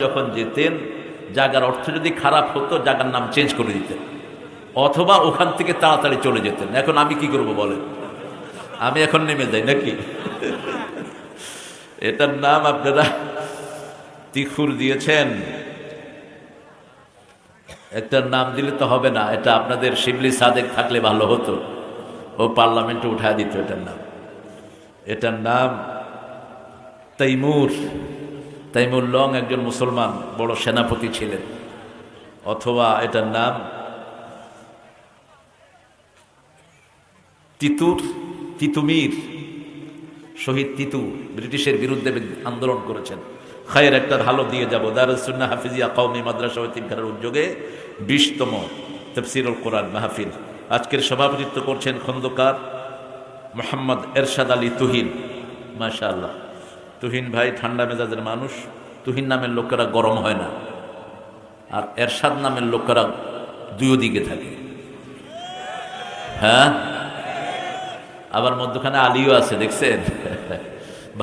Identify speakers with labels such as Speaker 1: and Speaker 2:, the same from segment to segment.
Speaker 1: যখন যেতেন জায়গার অর্থ যদি খারাপ হতো জায়গার নাম চেঞ্জ করে দিতেন, অথবা ওখান থেকে তাড়াতাড়ি চলে যেতেন। এখন আমি কি করব বলেন? আমি এখন নেমে যাই নাকি? এটার নাম আপনারা তিখুর দিয়েছেন, একটার নাম দিলে তো হবে না। এটা আপনাদের শিবলি সাদেক থাকলে ভালো হতো, ও পার্লামেন্টে উঠা দিত এটার নাম। এটার নাম তাইমুর। তাইমুর লং একজন মুসলমান বড় সেনাপতি ছিলেন। অথবা এটার নাম তিতুর, তিতুমির। শহীদ তিতু ব্রিটিশের বিরুদ্ধে আন্দোলন করেছেন। খায়ের একটা ভালো দিয়ে যাব। দারুস সুন্নাহ হাফিজিয়া কওমি মাদ্রাসা ও তিনখানার উদ্যোগে 20তম তাফসীরুল কোরআন মাহফিল। আজকের সভাপতিত্ব করছেন খন্দকার মোহাম্মদ এরশাদ আলী তুহিন। মাশাআল্লাহ, তুহিন ভাই ঠান্ডা মেজাজের মানুষ। তুহিন নামের লোকেরা গরম হয় না, আর এরশাদ নামের লোকেরা দুই দিকে থাকে। হ্যাঁ, আবার মধ্যখানে আলীও আছে, দেখছেন?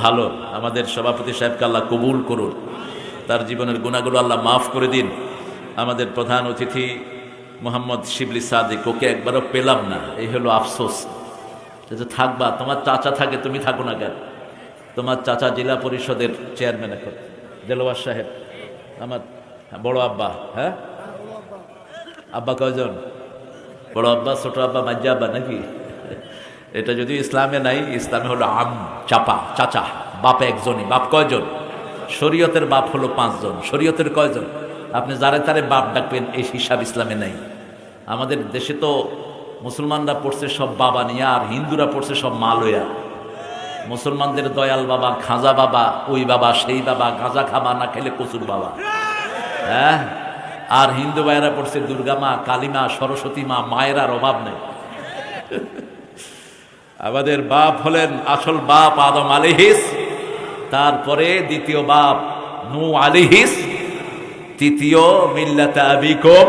Speaker 1: ভালো। আমাদের সভাপতি সাহেবকে আল্লাহ কবুল করুন, তার জীবনের গুনাহগুলো আল্লাহ মাফ করে দিন। আমাদের প্রধান অতিথি মোহাম্মদ শিবলি সাদেক, ওকে একবারও পেলাম না, এই হলো আফসোস। যে থাকবা, তোমার চাচা থাকে, তুমি থাকো না কেন? তোমার চাচা জেলা পরিষদের চেয়ারম্যান এখন, দেলোয়ার সাহেব, আমার বড় আব্বা। হ্যাঁ, আব্বা কয়জন? বড় আব্বা, ছোট আব্বা, মাজ্জা আব্বা নাকি? এটা যদি ইসলামে নাই, ইসলামে হলো আম, চাপা, চাচা। বাপ একজনই। বাপ কয়জন? শরীয়তের বাপ হলো 5 জন। শরীয়তের কয়জন? আপনি যারে তারে বাপ ডাকবেন, এই হিসাব ইসলামে নাই। আমাদের দেশে তো মুসলমানরা পড়ছে সব বাবা নিয়ে, আর হিন্দুরা পড়ছে সব মা লইয়া। মুসলমানদের দয়াল বাবা, খাজা বাবা, ওই বাবা, সেই বাবা, গাঁজা খাবা না খেলে কচুর বাবা। হ্যাঁ, আর হিন্দু ভাইয়েরা পড়ছে দুর্গা মা, কালী মা, সরস্বতী মা। মায়ের আর অভাব নেই। আমাদের বাপ হলেন আসল বাপ আদম আলাইহিস, তারপরে দ্বিতীয় বাপ নূহ আলাইহিস, তৃতীয় মিল্লাতে আবিকুম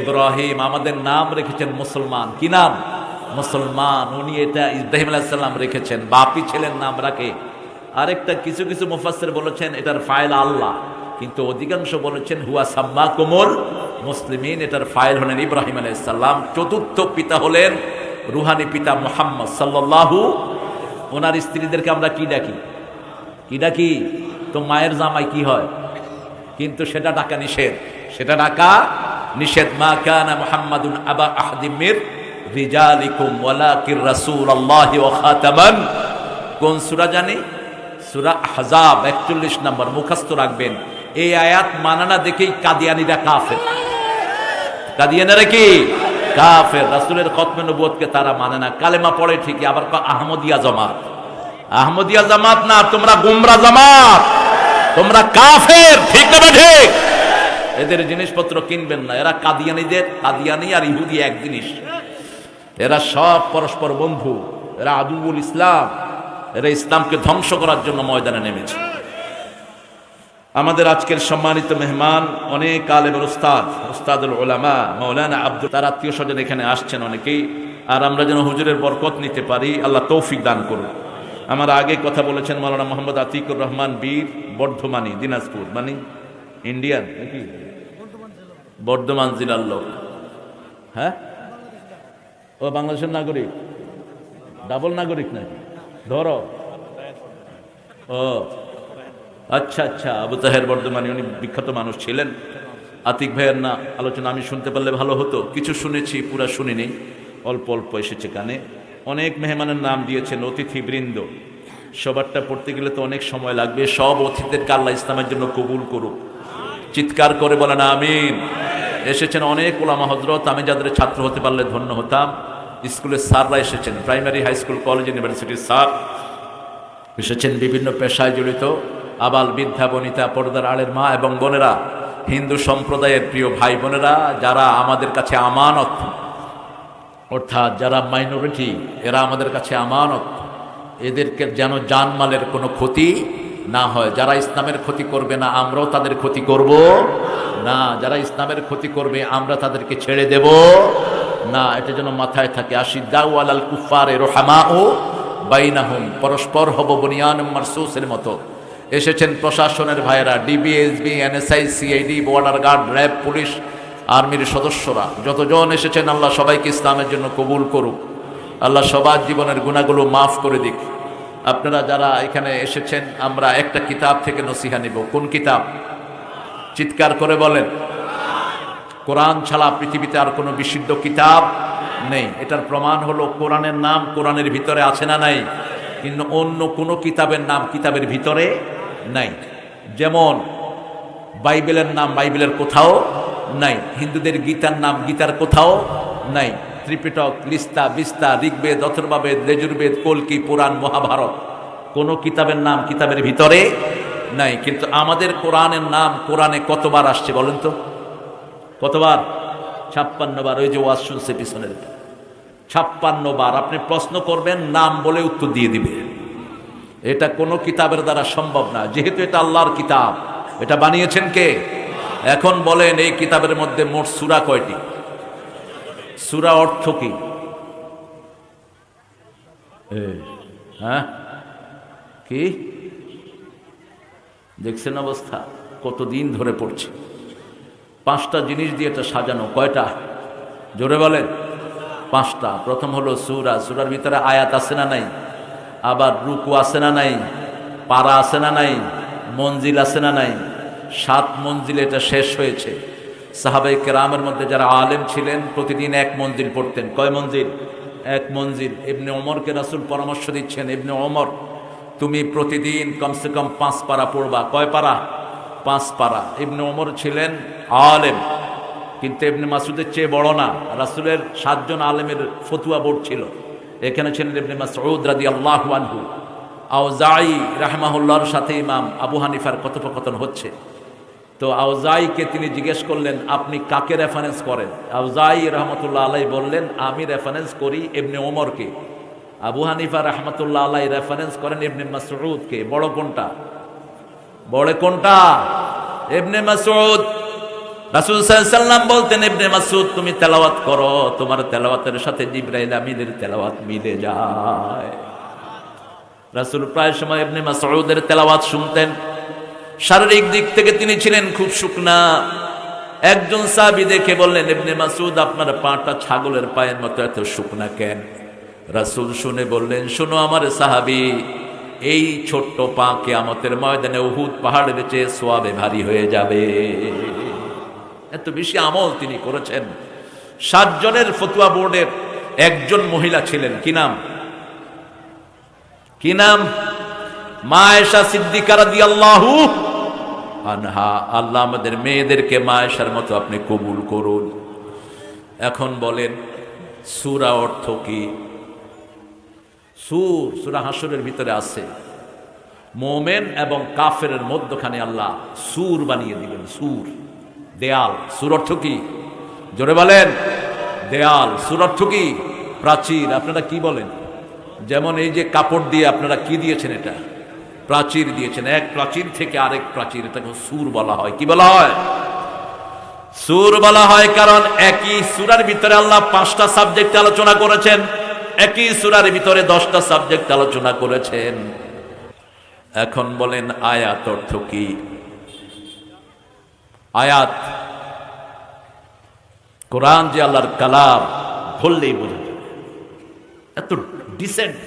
Speaker 1: ইব্রাহিম। আমাদের নাম রেখেছেন মুসলমান। কি নাম? মুসলমান। উনি এটা ইব্রাহিম আলাইহিস সালাম রেখেছেন, বাপই ছিলেন নাম রাখে। আরেকটা কিছু কিছু মুফাসসির বলেছেন এটার ফাইল আল্লাহ, কিন্তু অধিকাংশ বলেছেন হুয়া সাম্মাকুমুল মুসলিমিন, এটার ফাইল হলেন ইব্রাহিম আলাইহিস সালাম। চতুর্থ পিতা হলেন রুহানি পিতা মুহাম্মদ সাল্লাল্লাহু। ওনার স্ত্রীদেরকে আমরা কি ডাকি? কি ডাকি? তো মায়ের জামাই কি হয়? কিন্তু সেটা ডাকা নিষেধ, সেটা ডাকা নিষেধ। মা কানা মুহাম্মাদুন আবা আহাদিম মির রিজালিকুম ওয়ালাকির রাসূলুল্লাহি ওয়া খাতামান। কোন সূরা জানি? সূরা আহজাব 41 নম্বর, মুখস্থ রাখবেন। এই আয়াত মানানা দেখেই কাদিয়ানীরা কাফের। কাদিয়ানীরা কি? কাফের। রাসূলের খতমে নবুয়তকে তারা মানে না, কালেমা পড়ে ঠিকই, আবার আহমদিয়া জামাত। আহমদিয়া জামাত না, তোমরা গুমরা জামাত, তোমরা কাফের। ঠিক না ঠিক? এদের জিনিসপত্র কিনবেন না। এরা কাদিয়ানীদের, কাদিয়ানী আর ইহুদি এক জিনিস। এরা সব পরস্পর বন্ধু। এরা আদুউল ইসলাম। এরা ইসলামকে ধ্বংস করার জন্য ময়দানে নেমেছে। আমাদের আজকের সম্মানিত মেহমান অনেক আলেমের উস্তাদ, উস্তাদুল উলামা মাওলানা আব্দুল, তার আত্মীয় স্বজন এখানে আসছেন অনেকেই। আর আমরা যেন হুজুরের বরকত নিতে পারি, আল্লাহ তৌফিক দান করুন। আমার আগে কথা বলেছেন মাওলানা মোহাম্মদ আতিকুর রহমান বীর, বর্ধমানী, দিনাজপুর, মানে ইন্ডিয়ান নাকি? বর্ধমান জেলার লোক। হ্যাঁ, ও বাংলাদেশের নাগরিক, ডাবল নাগরিক নাকি? ধরো, ও আচ্ছা আচ্ছা। আবু তাহের বর্ধমানী, উনি বিখ্যাত মানুষ ছিলেন। আতিক ভাইয়ের না আলোচনা আমি শুনতে পারলে ভালো হতো। কিছু শুনেছি, পুরা শুনিনি, অল্প অল্প এসেছে কানে। অনেক মেহমানের নাম দিয়েছেন, অতিথিবৃন্দ। সবারটা পড়তে গেলে তো অনেক সময় লাগবে। সব অতিথিদেরকে আল্লাহ ইসলামের জন্য কবুল করুক। চিৎকার করে বলেন আমিন। এসেছেন অনেক ওলামা হযরত, আমি যাদের ছাত্র হতে পারলে ধন্য হতাম। স্কুলের স্যাররা এসেছেন, প্রাইমারি, হাই স্কুল, কলেজ, ইউনিভার্সিটির স্যার এসেছেন, বিভিন্ন পেশায় জড়িত আবাল বৃদ্ধা বনিতা, পর্দার আড়ের মা এবং বোনেরা, হিন্দু সম্প্রদায়ের প্রিয় ভাই বোনেরা, যারা আমাদের কাছে আমানত, অর্থাৎ যারা মাইনরিটি, এরা আমাদের কাছে আমানত। এদেরকে যেন জানমালের কোনো ক্ষতি না হয়। যারা ইসলামের ক্ষতি করবে না, আমরাও তাদের ক্ষতি করব না। যারা ইসলামের ক্ষতি করবে, আমরা তাদেরকে ছেড়ে দেব না। এটা যেন মাথায় থাকে। আশিদ্দাউ আলাল কুফারে রুহামাউ বাইনাহুম, পরস্পর হব বুনিয়ানুম মারসুসের মতো। এসেছেন প্রশাসনের ভাইয়েরা, DBSB, NSI, CID, border guard, RAB, police, আর্মির সদস্যরা, যতজন এসেছেন আল্লাহ সবাইকে ইসলামের জন্য কবুল করুক। আল্লাহ সবার জীবনের গুনাহগুলো মাফ করে দিক। আপনারা যারা এখানে এসেছেন, আমরা একটা কিতাব থেকে নসিহা নিব। কোন কিতাব? চিৎকার করে বলেন। কোরআন ছাড়া পৃথিবীতে আর কোনো বিশুদ্ধ কিতাব নেই। এটার প্রমাণ হলো কোরআনের নাম কোরআনের ভিতরে আছে না নাই, কিন্তু অন্য কোনো কিতাবের নাম কিতাবের ভিতরে নাই। যেমন বাইবেলের নাম বাইবেলের কোথাও নাই, হিন্দুদের গীতার নাম গীতার কোথাও নাই, ত্রিপিটক, লিস্তা, বিস্তা, ঋগ্বেদ, অথর্ববেদ, লেজুর্বেদ, কল্কি, পুরাণ, মহাভারত, কোনো কিতাবের নাম কিতাবের ভিতরে নাই। কিন্তু আমাদের কোরআনের নাম কোরআনে কতবার আসছে বলেন তো? কতবার? 56 বার। ওই যে ওয়াজ শুনছে পিছনের, 56 বার। আপনি প্রশ্ন করবেন, নাম বলে উত্তর দিয়ে দিবে। এটা কোনো কিতাবের দ্বারা সম্ভব না, যেহেতু এটা আল্লাহর কিতাব। এটা বানিয়েছেন কে? এখন বলেন, এই কিতাবের মধ্যে মোট সূরা কয়টি? সূরা অর্থ কি? হ্যাঁ, কি দেখছেন অবস্থা? কতদিন ধরে পড়ছে। 5টা জিনিস দিয়ে এটা সাজানো। কয়টা? জোরে বলেন। 5টা। প্রথম হলো সূরা। সূরার ভিতরে আয়াত আছে না নাই? আবার রুকু আছে না নাই? পারা আছে না নাই? মঞ্জিল আছে না নাই? 7 মঞ্জিলে এটা শেষ হয়েছে। সাহাবায়ে কেরামের মধ্যে যারা আলেম ছিলেন প্রতিদিন 1 মঞ্জিল পড়তেন। কয় মঞ্জিল? 1 মঞ্জিল। ইবনে ওমরকে রাসূল পরামর্শ দিচ্ছেন, ইবনে ওমর তুমি প্রতিদিন কমসে কম 5 পারা পড়বা। কয় পারা? 5 পারা। ইবনে ওমর ছিলেন আলেম, কিন্তু ইবনে মাসউদের চেয়ে বড় না। রাসূলের 7 জন আলেমের ফতোয়া বোর্ড ছিল। এখানে ছিলেন ইবনে মাসউদ রাদিয়াল্লাহু আনহু। আউজাঈ রাহমাহুল্লাহর সাথে ইমাম আবু হানিফার কথোপকথন হচ্ছে। তো আউজাঈকে তিনি জিজ্ঞেস করলেন, আপনি কাকে রেফারেন্স করেন? আউজাঈ রাহমাতুল্লাহ আলাইহি বললেন, আমি রেফারেন্স করি ইবনে ওমরকে। আবু হানিফা রাহমাতুল্লাহ আলাইহি রেফারেন্স করেন ইবনে মাসউদকে। বড় কোনটা? বড় কোনটা? ইবনে মাসউদ। রাসূল সাল্লাল্লাহু আলাইহি ওয়াসাল্লাম বলতেন, ইবনে মাসউদ তুমি তেলাওয়াত করো, তোমার তেলাওয়াতের সাথে জিবরাইল আমিনের তেলাওয়াত মিলে যায়। রাসূল প্রায় সময় ইবনে মাসউদের তেলাওয়াত শুনতেন। শারীরিক দিক থেকে তিনি ছিলেন খুব শুকনা। একজন সাহাবী দেখে বললেন, ইবনে মাসউদ আপনার পাটা ছাগলের পায়ের মতো এত শুকনা কেন? রাসূল শুনে বললেন, শোনো আমার সাহাবী, এই ছোট্ট পা কিয়ামতের ময়দানে উহুদ পাহাড়ের চেয়ে সওয়াবে ভারী হয়ে যাবে। এত বেশি আমল তিনি করেছেন। 7 জনের ফতোয়া বোর্ডের একজন মহিলা ছিলেন। কি নাম? কি নাম? মা আয়েশা সিদ্দিকা রাদিয়াল্লাহু আনহা। আল্লাহ আমাদের মেয়েদেরকে মা আয়েশার মতো আপনি কবুল করুন। এখন বলেন, সূরা অর্থ কি? সূরা হাশরের ভিতরে আছে। মুমিন এবং কাফেরের মধ্যখানে আল্লাহ সূর বানিয়ে দিবেন। সূর, দেয়াল। সূর অর্থ কি? জোরে বলেন। দেয়াল। সূর অর্থ কি? প্রাচীর। আপনারা কি বলেন? যেমন এই যে কাপড় দিয়ে আপনারা কি দিয়েছেন? এটা প্রাচীর দিয়েছেন। এক প্রাচীর থেকে আরেক প্রাচীর, এটাকে সূর বলা হয়। কি বলা হয়? সূর বলা হয়। কারণ একই সূরার ভিতরে আল্লাহ 5টা সাবজেক্ট আলোচনা করেছেন, একই সূরার ভিতরে 10টা সাবজেক্ট আলোচনা করেছেন। এখন বলেন, আয়াত অর্থ কি? আয়াত, কোরআন যে আল্লাহর কালাম বললেই বোঝা যাবে। এত ডিসেন্ট।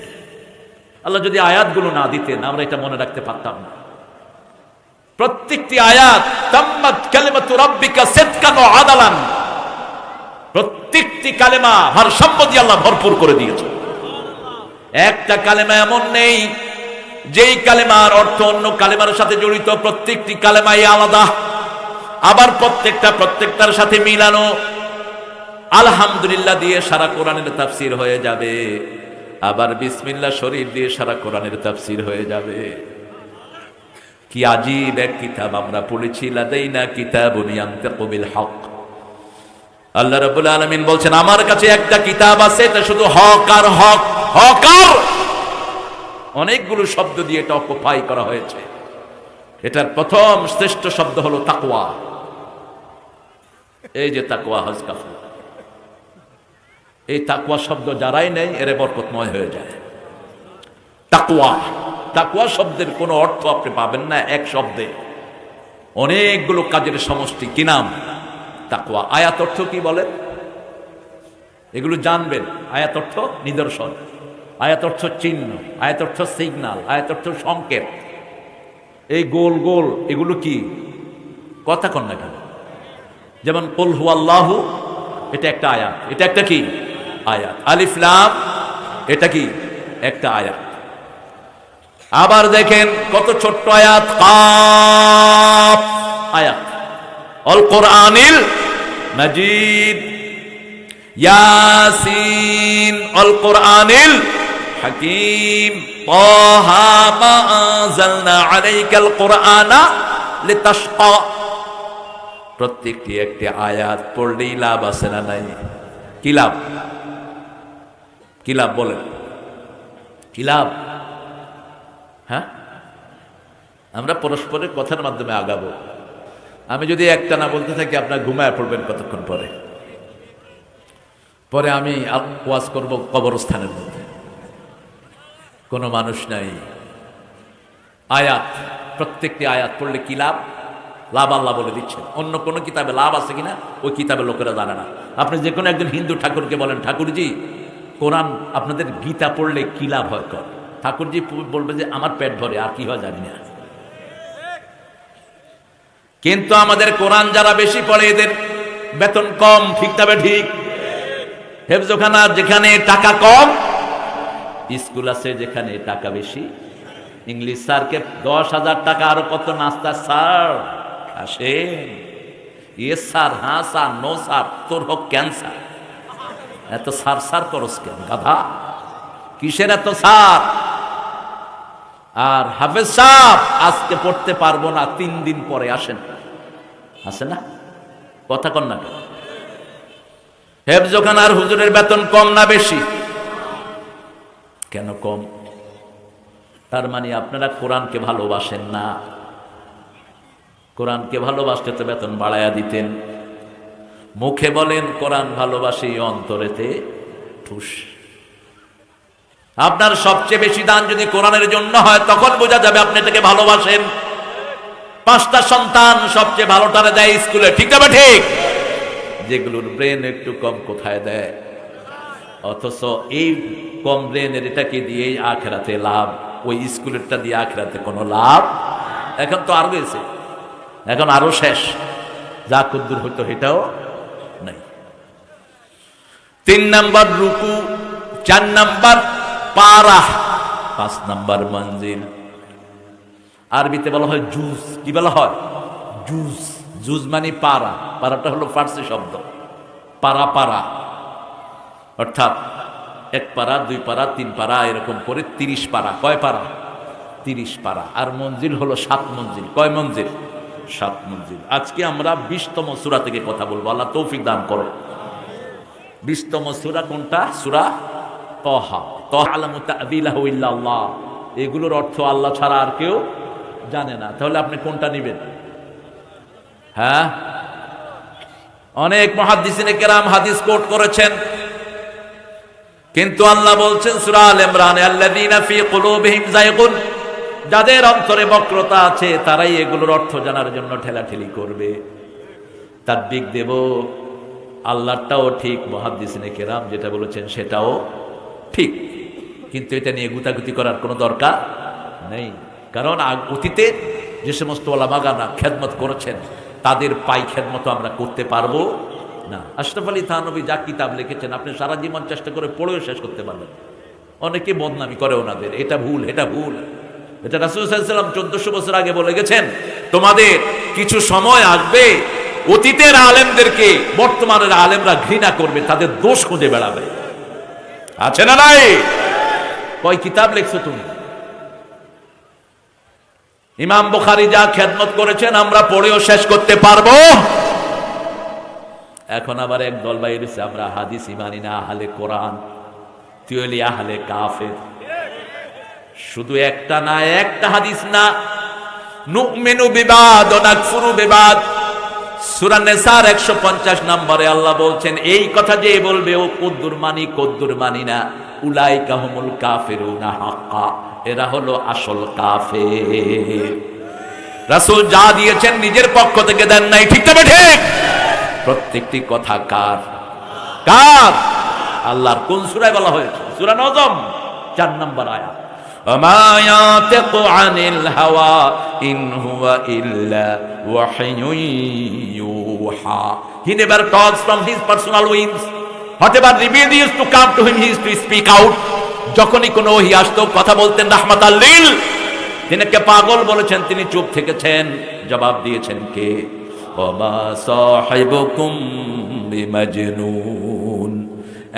Speaker 1: আল্লাহ যদি আয়াতগুলো না দিতেন আমরা এটা মনে রাখতে পারতাম না। প্রত্যেকটি আয়াত তাম্মাত কালিমাতু রাব্বিকা সিদকান ওয়া আদালান, প্রত্যেকটি কালেমা ভারসাম্য দিয়ে আল্লাহ ভরপুর করে দিয়েছে। একটা কালেমা এমন নেই যেই কালেমার অর্থ অন্য কালেমার সাথে জড়িত। প্রত্যেকটি কালেমাই আলাদা, আবার প্রত্যেকটার সাথে মিলানো। আলহামদুলিল্লাহ দিয়ে সারা কোরআনের তাফসীর হয়ে যাবে, আবার বিসমিল্লাহ শরীফ দিয়ে সারা কোরআনের তাফসীর হয়ে যাবে। কি আজীব এক কিতাব আমরা পড়েছি। লাদাইনা কিতাবুন ইয়ানতিকু বিল হক। আল্লাহ রাব্বুল আলামিন বলছেন, আমার কাছে একটা কিতাব আছে, এটা শুধু হক আর হক, হক আর। অনেকগুলো শব্দ দিয়ে এটা অকুপাই করা হয়েছে। এটার প্রথম শ্রেষ্ঠ শব্দ হলো তাকওয়া। এই যে তাকওয়া, হজকাফ, এই তাকওয়া শব্দ যারাই নেই এর বরকতময় হয়ে যায়। তাকওয়া তাকওয়া শব্দের কোনো অর্থ আপনি পাবেন না এক শব্দে, অনেকগুলো কাজের সমষ্টি। কি নাম? তাকওয়া। আয়াত অর্থ কি বলেন? এগুলো জানবেন। আয়াত অর্থ নিদর্শন, আয়াত অর্থ চিহ্ন, আয়াত অর্থ সিগন্যাল, আয়াত অর্থ সংকেত। এই গোল গোল এগুলো কি? কথা কন না কেন? যেমন কুল হুয়াল্লাহু, এটা একটা আয়াত, এটা একটা কি আয়াত। আলিফ লাম, এটা কি একটা আয়াত। আবার দেখেন কত ছোট্ট আয়াত, কাফ আয়াত। আল কোরআনিল মাজিদ, ইয়াসিন, আল কোরআনিল হাকিম, তাহা মা আনজালনা আলাইকাল কোরআনা লিতাশকা। প্রত্যেকটি একটি আয়াত পড়লেই লাভ আছে না নাই? কি লাভ? কি লাভ বলেন? কি লাভ? হ্যাঁ, আমরা পরস্পরের কথার মাধ্যমে আগাবো। আমি যদি একটা না বলতে থাকি, আপনার ঘুমায় পড়বেন কতক্ষণ পরে। পরে আমি ওয়াজ করব কবরস্থানের মধ্যে, কোনো মানুষ নাই। আয়াত, প্রত্যেকটি আয়াত পড়লে কি লাভ? লাভ আল্লাহ বলে দিচ্ছেন। অন্য কোনো কিতাবে লাভ আছে কিনা ওই কিতাবে লোকেরা জানে না। আপনি যে কোনো একজন হিন্দু ঠাকুরকে বলেন, ঠাকুরজি কোরআন আপনাদের গীতা পড়লে কি লাভ হয়? কর। ঠাকুরজি বলবে যে আমার পেট ভরে, আর কি হয় জানি না। কিন্তু আমাদের কোরআন যারা বেশি পড়ে এদের বেতন কম, ঠিক তবে ঠিক। হেফজখানা যেখানে টাকা কম, স্কুল আছে যেখানে টাকা বেশি। ইংলিশ স্যারকে 10,000 টাকা, আরো কত নাস্তা স্যার আসেন, ইয়েস স্যার, হ্যাঁ স্যার, নো স্যার, তোর হোক ক্যান্সার। এত স্যার স্যার করস কেন গাধা? কিসের এত স্যার? আর হাফেজ সাহেব আজকে পড়তে পারবো না, 3 দিন পরে আসেন, আসে না? কথা কন না কেন? হেফজখানার হুজুরের বেতন কম না বেশি? কেন কম? তার মানে আপনারা কোরআনকে ভালোবাসেন না। কোরআনকে ভালোবাসতে তো বেতন বাড়ায়া দিতেন। মুখে বলেন কোরআন ভালোবাসি, অন্তরেতে ঠুস। আপনার সবচেয়ে বেশি দান যদি কোরআনের জন্য হয়, তখন বোঝা যাবে আপনি এটাকে ভালোবাসেন। 5টা সন্তান সবচেয়ে ভালোটারে দেয় স্কুলে, ঠিক না ঠিক? যেগুলোর ব্রেন একটু কম কোথায় দেয়? অথচ এই কম ব্রেনের এটাকে দিয়ে আখেরাতে লাভ, ওই স্কুলেরটা দিয়ে আখেরাতে কোনো লাভ। এখন তো আরো গেছে, এখন আরো শেষ, যা কদ্দুর হইতো এটাও নাই। 3 নাম্বার রুকু, 4 নাম্বার পারা, 5 নাম্বার মঞ্জিল। আরবিতে বলা হয় জুজ। কি বলা হয়? জুজ। জুজ মানে পারা। পারাটা হলো ফার্সি শব্দ, পারা পারা, অর্থাৎ 1 পারা, 2 পারা, 3 পারা, এরকম করে 30 পারা। কয় পারা? 30 পারা। আর মঞ্জিল হলো 7 মঞ্জিল। কয় মঞ্জিল? 7 মঞ্জিল। আজকে আমরা 20তম সূরা থেকে কথা বলবো। আল্লাহ তৌফিক দান করো। 20তম সূরা কোনটা? সূরা তাহা। তাআলামু তা'বিলাহু ইল্লাল্লাহ। এগুলোর অর্থ আল্লাহ ছাড়া আর কেউ জানে না। তাহলে আপনি কোনটা নেবেন? হ্যাঁ, অনেক মুহাদ্দিসিনে কেরাম হাদিস কোট করেছেন, কিন্তু আল্লাহ বলছেন সূরা আল ইমরানে, আল্লাযীনা ফী কুলুবিহিম যায়গুন, যাদের অন্তরে বক্রতা আছে তারাই এগুলোর অর্থ জানার জন্য ঠেলাঠেলি করবে। তাদবিক দেব, আল্লাহটাও ঠিক, মুহাদ্দিসিনে কেরাম যেটা বলেছেন সেটাও ঠিক, কিন্তু এটা নিয়ে গুতাগুতি করার কোনো দরকার নেই। কারণ অতীতে যে সমস্ত ওলামাগানা খেদমত করেছেন, তাদের পাই খেদমত আমরা করতে পারবো না। আশরাফ আলী থানভী যা কিতাব লিখেছেন, আপনি সারা জীবন চেষ্টা করে পড়েও শেষ করতে পারবেন। অনেকে বদনামি করে ওনাদের, এটা ভুল, এটা ভুল। এটা রাসূল সাল্লাল্লাহু আলাইহি ওয়াসাল্লাম 1400 বছর আগে বলে গেছেন, তোমাদের কিছু সময় আসবে, অতীতের আলেমদেরকে বর্তমানের আলেমরা ঘৃণা করবে, তাদের দোষ খুঁজে বেড়াবে। আছে না নাই? কয় কিতাব লিখছো তুমি? ইমাম বুখারী যা খেদমত করেছেন আমরা পড়েও শেষ করতে পারবো। এখন আবার এক দল বাইরেছে, আমরা হাদিস মানি না, আহলে কোরআন, তুই হলি আহলে কাফের। শুধু একটা না, একটা হাদিস না, নুমিনু বিবাদ ওয়া নাকফুরু বিবাদ। সূরা নিসার 150 নম্বরে আল্লাহ বলছেন, এই কথা যে বলবে ও কদ্দুর মানি কদ্দুর মানি না, উলাইকা হুমুল কাফিরুনা হাক্কা, এরা হলো আসল কাফের। রাসূল যা দিয়েছেন নিজের পক্ষ থেকে দেন নাই, ঠিক তবে ঠিক? প্রত্যেকটি কথা কার? কার? আল্লাহর। কোন সূরায় বলা হয়েছে? সূরা নজম 4 নম্বর আয়াত। وما ينطق عن الهوى إن هو إلا وحي يوحى. He never talks from his personal wings. Whatever revealed used to come to him, he used to speak out. যখনই কোনো ওহী আসতো কথা বলতেন রাহমাতাল লিল। তিনাকে পাগল বলেছেন, তিনি চুপ থেকেছেন। জবাব দিয়েছেন কে? ওমা সাহিবুকুম বিমাজনুন।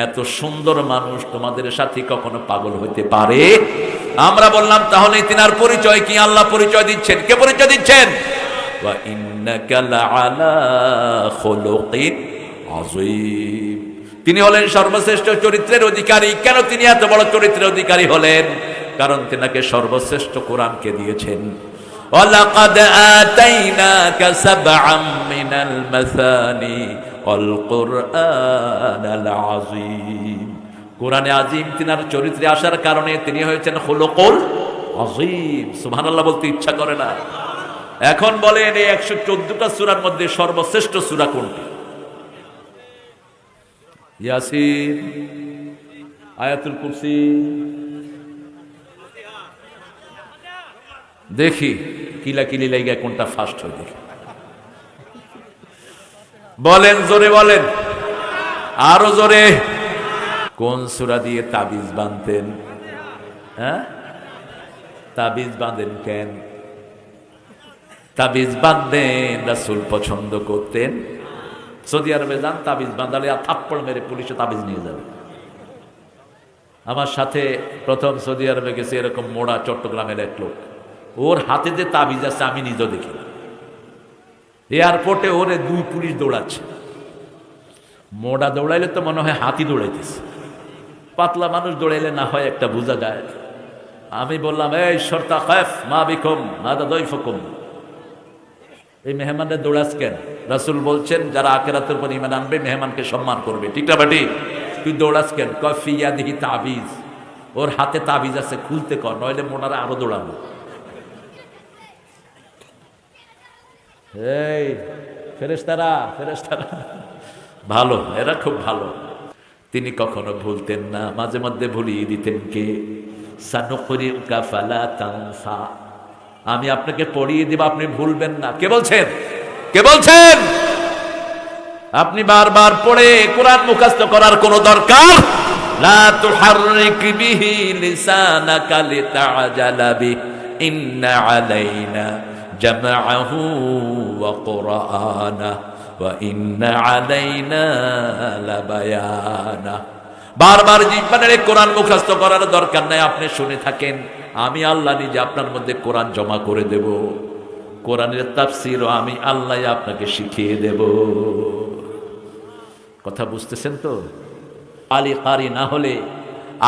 Speaker 1: এত সুন্দর মানুষ তোমাদের সাথে কখনো পাগল হইতে পারে? আমরা বললাম তাহলে তিনার পরিচয় কি? আল্লাহ পরিচয় দিচ্ছেন। কে পরিচয় দিচ্ছেন? ওয়া ইন্নাকা লাআলা খুলুকিন আযীম। তিনি হলেন সর্বশ্রেষ্ঠ চরিত্রের অধিকারী। কেন তিনি এত বড় চরিত্রের অধিকারী হলেন? কারণ তিনাকে সর্বশ্রেষ্ঠ কোরআনকে দিয়েছেন। ওয়ালাকাদ আতাইনাকা সাবআম মিনাল মাসানি ওয়াল কুরআনাল আযীম। কোরআনে আযীম তিনার চরিত্রে আসার কারণে তিনি হয়েছেন খুলুকুল আযীম। সুবহানাল্লাহ বলতে ইচ্ছা করে না? এখন বলেন এই 114টা সূরার মধ্যে সর্বশ্রেষ্ঠ সূরা কোনটি? ইয়াসিন, আয়াতুল কুরসি? দেখি কিলাকিলি লাইগা কোনটা ফার্স্ট হয় দেখি। বলেন, জোরে বলেন, আরো জোরে। কোন সূরা দিয়ে তাবিজ বাঁধতেন? হ্যাঁ, তাবিজ বাঁধেন কেন? তাবিজ বাঁধতেন রাসূল পছন্দ করতেন। সৌদি আরবে যান, তাবিজ বাঁধালে আর থাপ্পড় মেরে পুলিশে তাবিজ নিয়ে যাবে। আমার সাথে প্রথম সৌদি আরবে গেছে এরকম মোড়া চট্টগ্রামের এক লোক, ওর হাতে যে তাবিজ আছে আমি নিজেও দেখি। এয়ারপোর্টে ওরে 2 পুলিশ দৌড়াচ্ছে। মোড়া দৌড়াইলে তো মনে হয় হাতি দৌড়াইতেছে, পাতলা মানুষ দৌড়াইলে না হয় একটা বোঝা যায়। আমি বললাম, এই শর্তা খাফ মা বিকুম মাদা দয়ফুকুম, এই মেহমানদের দৌড়াস কেন? রাসূল বলছেন যারা আখিরাতের উপর ঈমান আনবে মেহমানকে সম্মান করবে, ঠিক না বেটি? তুই দৌড়াস কেন? কয় ফি ইয়াদিহি তাবিজ, ওর হাতে তাবিজ আছে, খুলতে কর, নইলে মোনারা আরো দৌড়াবো। এই ফেরেশতারা, ফেরেশতারা ভালো, এরা খুব ভালো। তিনি কখনো ভুলতেন না, মাঝে মধ্যে ভুলিয়ে দিতেন। কে? সানুকরিউকা ফালা তানসা, আমি আপনাকে পড়িয়ে দেব, আপনি ভুলবেন না। কে বলছেন? কে বলছেন? আপনি বারবার পড়ে কোরআন মুখস্থ করার কোনো দরকার লা তুহাররিক বিহি লিসানাকা লিতাআজালা বি ইন্না আলাইনা জামআহু ওয়া কুরআনা ওয়া ইন্না আলাইনা লাবায়ানা। বারবার জিহ্বারে কোরআন মুখস্থ করার দরকার নাই, আপনি শুনে থাকেন, আমি আল্লাহ নিজে আপনার মধ্যে কোরআন জমা করে দেব। কোরআনের তাফসীরও আমি আল্লাহ আপনাকে শিখিয়ে দেব। কথা বুঝতেছেন তো? আলী কারি না হলে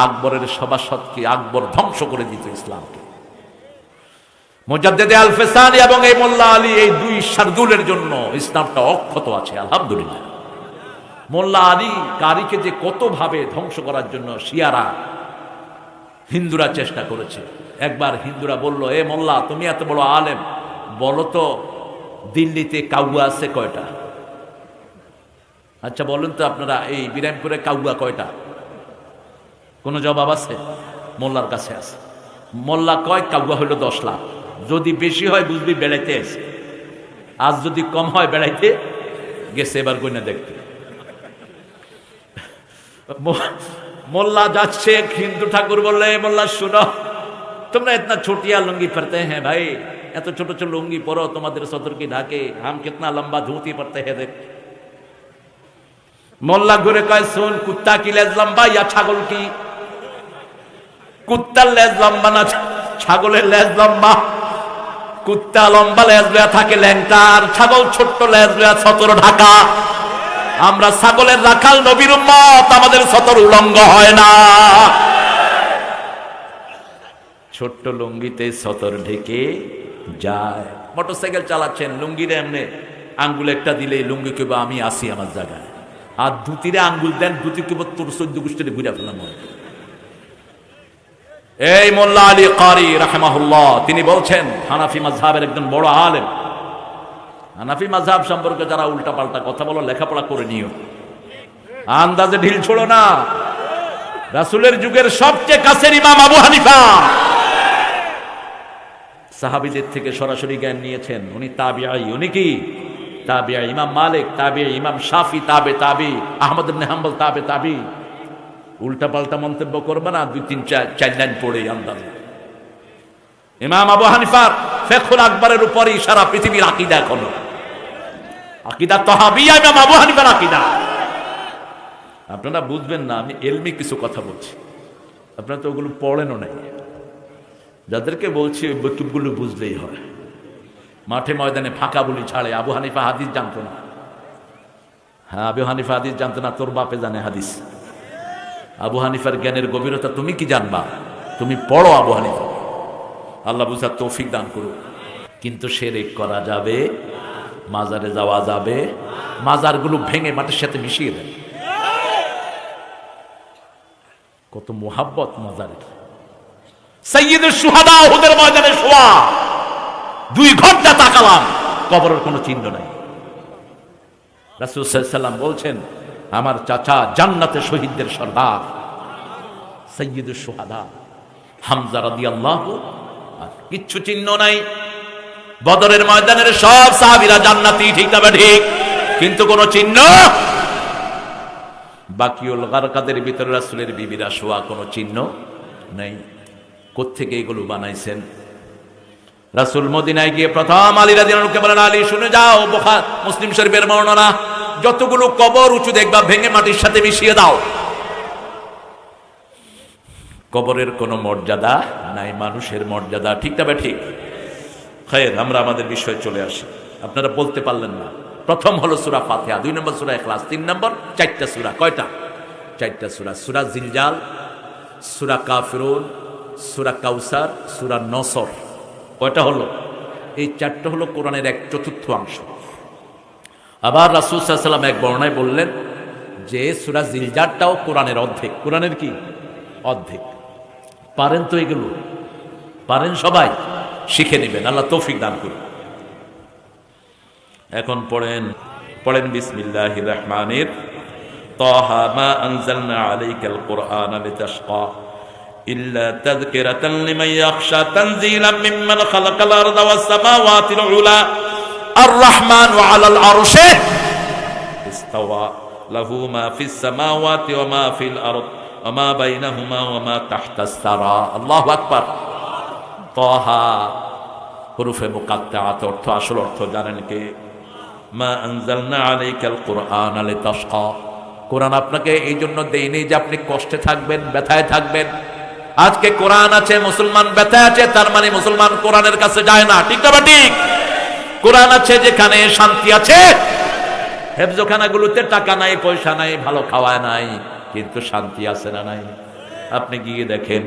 Speaker 1: আকবরের সভাসদকে আকবর ধ্বংস করে দিত ইসলামকে। মুজাদ্দিদে আল ফিসানি এবং এই মোল্লা আলী, এই 2 শারদুলের জন্য ইসলামটা অক্ষত আছে, আলহামদুলিল্লাহ। মোল্লা আলী কারিকে যে কত ভাবে ধ্বংস করার জন্য শিয়ারা হিন্দুরা চেষ্টা করেছে। একবার হিন্দুরা বলল, এ মোল্লা তুমি এত বড় আলেম, বলো তো দিল্লিতে কাউয়া আছে কয়টা? আচ্ছা বলুন তো আপনারা, এই বিরামপুরে কাউয়া কয়টা? কোনো জবাব আছে? মোল্লার কাছে আছে। মোল্লা কয় কাউয়া হইল 10 লাখ। যদি বেশি হয় বুঝবি বেড়াইতে আছে, আজ যদি কম হয় বেড়াইতে গেছে। এবার গইনা দেখতে মোল্লা যাচ্ছে, হিন্দু ঠাকুর বললে, মোল্লা শুনো, তোমরা ইতনা ছোটিয়া লুঙ্গি পরতে হ্যাঁ ভাই, এত ছোট ছোট লুঙ্গি পরো, তোমাদের সদর কি ঢাকে, হাম কিতনা লম্বা ধুতি পরতে হ্যাঁ দেখ। মোল্লা ঘুরে কয়, শোন, কুত্তা কি লেজ লম্বা ইয়া ছাগল কি? কুত্তার লেজ লম্বা না ছাগলের লেজ লম্বা? কুত্তা লম্বা লেজ লয়া থাকে ল্যাংটা, আর ছাগল ছোট্ট লেজ লয়া সতর ঢাকা। আমরা ছাগলের রাখাল নবীর উম্মত, আমাদের সতর উলঙ্গ হয় না। ছোট্ট লুঙ্গিতে সতর ঢেকে যায়। মোটরসাইকেল চালাচ্ছেন, লুঙ্গিরে এমনি আঙ্গুল একটা দিলে লুঙ্গি কেব আমি আসি আমার জায়গায়, আর ধুতিরে আঙ্গুল দেন, ধুতি কেব তোর 14 গোষ্ঠীতে ঘুরে ফেলাম। এই মোল্লা আলী কারি রাহিমাহুল্লাহ তিনি বলছেন, হানাফি মাযহাবের একজন বড় আলেম, হানাফি মাযহাব সম্পর্কে যারা উল্টাপাল্টা কথা বলো লেখাপড়া করে নিও, আন্দাজে ঢিল ছোড়ো না। রাসূলের যুগের সবচেয়ে কাছের ইমাম আবু হানিফা সাহাবীদের থেকে সরাসরি জ্ঞান নিয়েছেন, উনি তাবিঈ। উনি কি তাবিঈ? ইমাম মালিক তাবিঈ, ইমাম শাফি তাবিঈ, আহমদ ইবনে হাম্বল তাবিঈ। উল্টা পাল্টা মন্তব্য করবে না, 2-3-4 লাইন পড়ে আন্দাজে। ইমাম আবু হানিফার ফিকহুল আকবরের উপরই সারা পৃথিবীর আকীদা। এখনো আকীদা তাহাবিয়া ইমাম আবু হানিফার আকীদা। আপনারা বুঝবেন না, আমি ইলমি কিছু কথা বলছি, আপনারা তো ওগুলো পড়েনও নাই। যাদেরকে বলছি ওই বক্তব্যগুলো বুঝলেই হয়। মাঠে ময়দানে ফাঁকা বলি ছাড়ে। আবু হানিফা হাদিস জানতো না। হ্যাঁ, আবু হানিফা হাদিস জানতো না, তোর বাপে জানে হাদিস। আবু হানিফার জ্ঞানের গভীরতা তুমি কি জানবা? তুমি পড়ো আবু হানিফা। আল্লাহ বুঝার তৌফিক দান করুক। কিন্তু শিরক করা যাবে, মাজারে যাওয়া যাবে, মাজারগুলো ভেঙে মাটির সাথে মিশিয়ে দেয়। কত মুহাব্বত মাজারের। সাইয়্যিদুশ শুহাদা উহুদের ময়দানে শোয়া, 2 ঘন্টা তাকালাম, কবরের কোনো চিহ্ন নাই। রাসূল সাল্লাল্লাহু আলাইহি ওয়াসাল্লাম বলছেন, আমার চাচা জান্নাতে শহীদদের সর্দার সাইয়্যিদুশ শুহাদা হামজা রাদিয়াল্লাহু আনহু। কিচ্ছু চিহ্ন নাই। বদরের ময়দানের সব সাহাবীরা জান্নাতি, ঠিক না ঠিক? কিন্তু কোনো চিহ্ন। বাকিউল গারকাদের ভিতরে রাসূলের বিবিরা শোয়া, কোনো চিহ্ন নাই। কোত্থেকে এগুলো বানাইছেন? রাসূল মদিনায় গিয়ে প্রথম আলী রাদিয়াল্লাহু আনহুকে বলেন, আলী শুনে যাও, বুখারী মুসলিম শরীফের বর্ণনা, যতগুলো কবর উঁচু দেখবা ভেঙে মাটির সাথে মিশিয়ে দাও। কবরের কোনো মর্যাদা নাই, মানুষের মর্যাদা, ঠিক না ঠিক? খায়ের, আমরা আমাদের বিষয়ে চলে আসি। আপনারা বলতে পারলেন না। প্রথম হলো সূরা ফাতিহা, 2 নম্বর সূরা ইখলাস, 3 নম্বর 4টা সূরা। কয়টা? 4টা সূরা। সূরা জিলজাল, সূরা কাফিরুন, সূরা কাউসার, সূরা নসর। কয়টা হলো? এই 4টা হলো কোরআনের 1/4 আবার রাসূল সাল্লাল্লাহু আলাইহি ওয়াসাল্লাম এক বর্ণনায় বললেন যে সূরা জিলজালটাও কোরআনের অর্ধেক। কোরআনের কি? অর্ধেক। পারেন তো এগুলো? পারেন সবাই? শিখে নেবেন, আল্লাহ তৌফিক দান করুন। এখন পড়েন বিসমিল্লাহির রহমানির তাহা মা আনজালনা আলাইকাল কুরআনা লিতাশকা ইল্লা তাযকিরাতান লিমান ইয়াখশা তানজিলাম মিম্মান খালাকাল আরদা ওয়াস সামাওয়াতিল উলা আর রহমানু আলাল আরশি ইস্তাওয়া লাহু মা ফিস সামাওয়াতি ওয়া মা ফিল আরদ ওয়া মা বাইনাহুমা ওয়া মা তাহতাস সারা। আল্লাহু আকবার। তাহা হুরুফে মুকাত্তাআত অর্থ, আসল অর্থ জানেন কে? মা আনজালনা আলাইকাল কুরআনা লিতাশকা। কোরআন আপনাকে এই জন্য দেইনি যে আপনি কষ্টে থাকবেন, ব্যথায় থাকবেন। আজকে কোরআন আছে, মুসলমান ব্যথায় আছে, তার মানে মুসলমান কোরআনের কাছে যায় না, ঠিক না ঠিক? কোরআন আছে যেখানে শান্তি আছে। হেফজখানাগুলোতে টাকা নাই, পয়সা নাই, ভালো খাওয়া নাই, কিন্তু শান্তি আছে না নাই? আপনি গিয়ে দেখেন,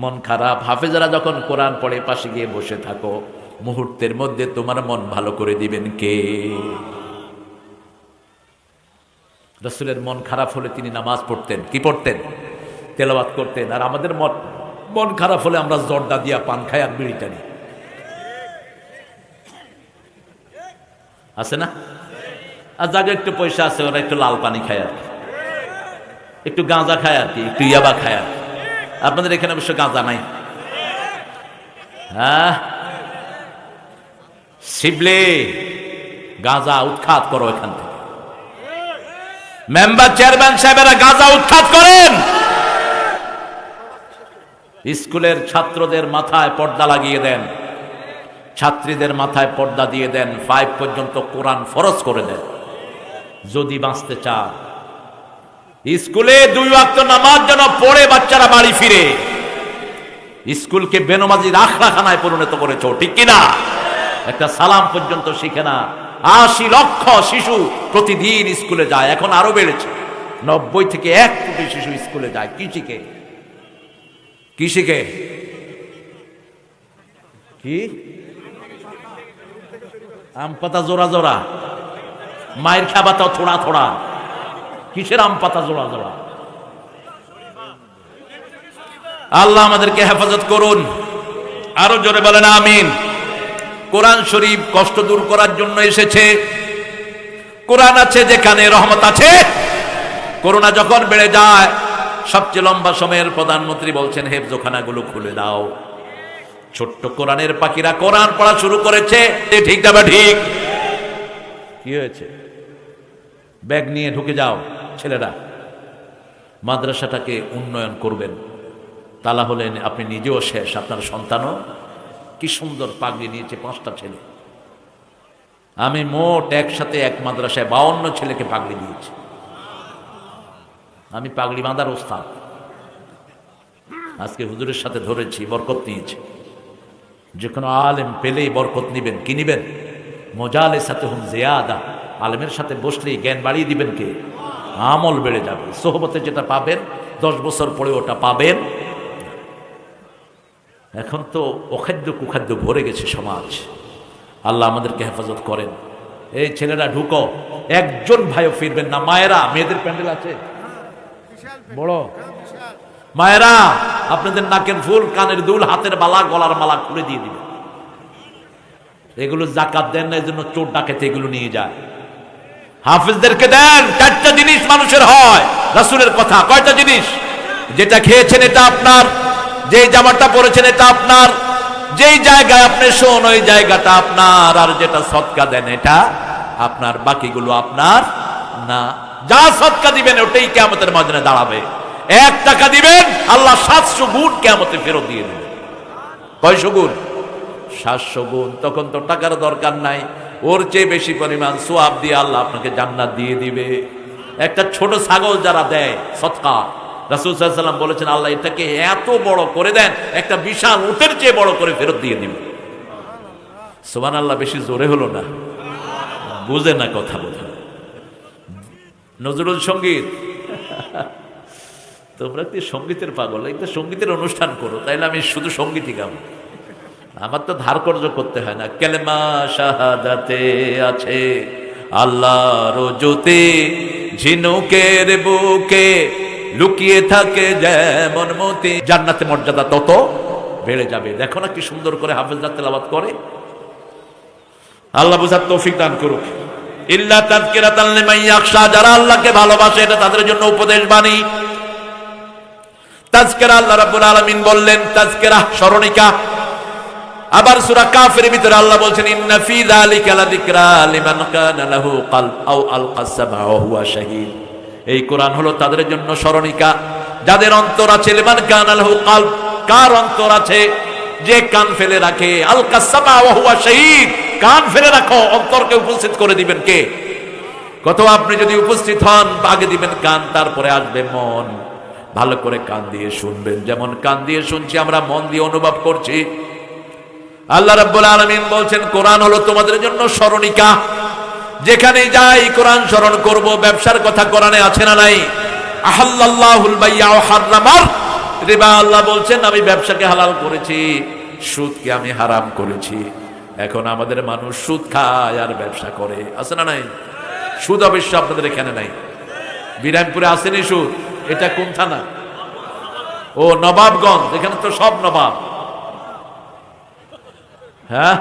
Speaker 1: মন খারাপ, হাফেজরা যখন কোরআন পড়ে পাশে গিয়ে বসে থাকো, মুহূর্তের মধ্যে তোমার মন ভালো করে দিবেন কে? রাসূলের মন খারাপ হলে তিনি নামাজ পড়তেন। কি পড়তেন? তেলাওয়াত করতেন। আর আমাদের মন খারাপ হলে আমরা জর্দা দিয়া পান খাই আর বিড়ি টানি। আছে না? আর যাকে একটু পয়সা আছে ওরা একটু লাল পানি খায় আর কি, একটু গাঁজা খায় আর কি, একটু ইয়াবা খায় আর কি। আপনাদের এখানে অবশ্য গাঁজা নাই। হ্যাঁ, শিবলে গাঁজা উৎখাত করো এখান থেকে। মেম্বার চেয়ারম্যান সাহেবেরা গাঁজা উৎখাত করেন। স্কুলের ছাত্রদের মাথায় পর্দা লাগিয়ে দেন, ছাত্রীদের মাথায় পর্দা দিয়ে দেন, 5 পর্যন্ত কোরআন ফরজ করে দেন যদি বাঁচতে চান। স্কুলে 2 ওয়াক্ত নামাজ যেন পড়ে বাচ্চারা বাড়ি ফিরে। স্কুলকে বেনমাজির আখড়াখানায় পরিণত করেছো, ঠিক কিনা? একটা সালাম পর্যন্ত শিখে না। 80 লক্ষ শিশু প্রতিদিন স্কুলে যায়, এখন আরো বেড়েছে। 90 থেকে 1 কোটি শিশু স্কুলে যায়। কি শিখে? কি শিখে? কি? আম পাতা জোড়া জোড়া, মায়ের খাবা তো থোড়া থোড়া। কিসের আম পাতা জোড়া জোড়া? আল্লাহ আমাদেরকে হেফাজত করুন, আরো জোরে বলেন আমিন। কোরআন শরীফ কষ্ট দূর করার জন্য এসেছে। কোরআন আছে যেখানে রহমত আছে। করোনা যখন বেড়ে যায়, সবচেয়ে লম্বা সময়ের প্রধানমন্ত্রী বলছেন হেফজখানাগুলো খুলে দাও। ছোট্ট কোরআনের পাখিরা কোরআন পড়া শুরু করেছে। ঠিক না? ঠিক। কি হয়েছে? ব্যাগ নিয়ে ঢুকে যাও ছেলেরা, মাদ্রাসাটাকে উন্নয়ন করবেন। তালা হলেন আপনি নিজেও শেষ, আপনার সন্তানও। কি সুন্দর পাগড়ি নিয়েছে 5টা ছেলে। আমি মোট একসাথে এক মাদ্রাসায় 52 ছেলেকে পাগড়ি দিয়েছি। আমি পাগড়ি বাঁধার ওস্তাদ। আজকে হুজুরের সাথে ধরেছি, বরকত নিয়েছি। যে কোনো আলেম পেলেই বরকত নিবেন। কি নিবেন? মোজালে সাথে হুম জিয়াদা, আলেমের সাথে বসলেই জ্ঞান বাড়িয়ে দিবেন কে? আমল বেড়ে যাবে। সোহবতে যেটা পাবেন 10 বছর পরে ওটা পাবেন। এখন তো অখাদ্য কুখাদ্য ভরে গেছে সমাজ। আল্লাহ আমাদেরকে হেফাজত করেন। এই ছেলেরা ঢুকো, একজন ভাইও ফিরবেন না। মায়েরা, মেয়েদের প্যান্ডেল আছে বড়। মায়েরা, আপনাদের নাকের ফুল, কানের দুল, হাতের বালা, গলার মালা খুলে দিয়ে দিবেন। এগুলো জাকাত দেন না, এই জন্য চোর ডাকাতে এগুলো নিয়ে যায়। হাফেজদেরকে দেন। 4টা জিনিস মানুষের হয়, রাসূলের কথা। কয়টা জিনিস? যেটা খেয়েছেন এটা আপনার, যেই জামাটা পরেছেন এটা আপনার, যেই জায়গায় আপনি শোন ওই জায়গাটা আপনার, আর যেটা সদকা দেন এটা আপনার, বাকিগুলো আপনার না। যা সদকা দিবেন ওটাই কিয়ামতের ময়দানে দাঁড়াবে। 1 টাকা দিবেন, আল্লাহ 700 গুণ কিয়ামতে ফেরত দিয়ে দেবেন। কয়শো গুণ? 700 গুণ। তখন তো টাকার দরকার নাই, ওর চেয়ে বেশি পরিমাণ সওয়াব দিয়ে আল্লাহ আপনাকে জান্নাত দিয়ে দিবে। একটা ছোট ছাগল যারা দেয় সদকা, রাসূল সাল্লাল্লাহু আলাইহি ওয়াসাল্লাম বলেছেন আল্লাহ এটাকে এত বড় করে দেন, একটা বিশাল উটের চেয়ে বড় করে ফেরত দিয়ে দিবেন। সুবহানাল্লাহ। বেশি জোরে হলো না? বুঝে না কথা বলে। নজরুল সঙ্গীত, তোমরা কি সঙ্গীতের পাগল? একটা সঙ্গীতের অনুষ্ঠান করো, তাইলে আমি শুধু সঙ্গীতই গাবো। আমার তো ধার কর্জ করতে হয় না। কালেমা শাহাদাতে আছে আল্লাহর জ্যোতি, ঝিনুকের বুকে লুকিয়ে থাকে যেমন মতি। জান্নাতে মর্যাদা তত বেড়ে যাবে। দেখো না কি সুন্দর করে হাফেজরা তেলাওয়াত করে। আল্লাহ বুঝার তৌফিক দান করুক। ইল্লা তাযকিরাতাল লিমান ইয়াখশা, যারা আল্লাহকে ভালোবাসে এটা তাদের জন্য উপদেশ বাণী। তাযকিরা, আল্লাহ রাব্বুল আলামিন বললেন তাযকিরা, স্মরণিকা। আবার সূরা কাফের ভিতরে আল্লাহ বলছেন ইন্না ফি যালিকা লাযিকরা লিমান কানা লাহু কলব আও আলকাস সামআ ওয়া হুয়া শাহীদ। এই কোরআন হলো তাদের জন্য স্মরণিকা যাদের অন্তর আছে। লিমান কানা লাহু কলব, কার অন্তর আছে? যে কান ফেলে রাখে। আলকাস সামআ ওয়া হুয়া শাহীদ, কান ফেলে রাখো, অন্তরকে উপস্থিত করে দিবেন কে? কত আপনি যদি উপস্থিত হন, আগে দিবেন কান, তারপরে আসবে মন। ভালো করে কান দিয়ে শুনবেন, যেমন কান দিয়ে শুনছি আমরা, মন দিয়ে অনুভব করছি। আল্লাহ রাব্বুল আলামিন বলছেন কোরআন হলো তোমাদের জন্য স্মরণিকা। যেখানে যাই কোরআন স্মরণ করব। ব্যবসার কথা কোরআনে আছে না নাই? আহাল্লাল্লাহুল বাইয়া ওয়া হারামার রিবা। আল্লাহ বলছেন আমি ব্যবসাকে হালাল করেছি, সুদকে আমি হারাম করেছি। এখন আমাদের মানুষ সুদ খায় আর ব্যবসা করে, আছে না নাই? সুদ অবশ্য আপনাদের এখানে নাই, বিরামপুরে আসেনি সুদ। এটা কোন থানা? ও নবাবগঞ্জ, এখানে তো সব নবাব। হ্যাঁ,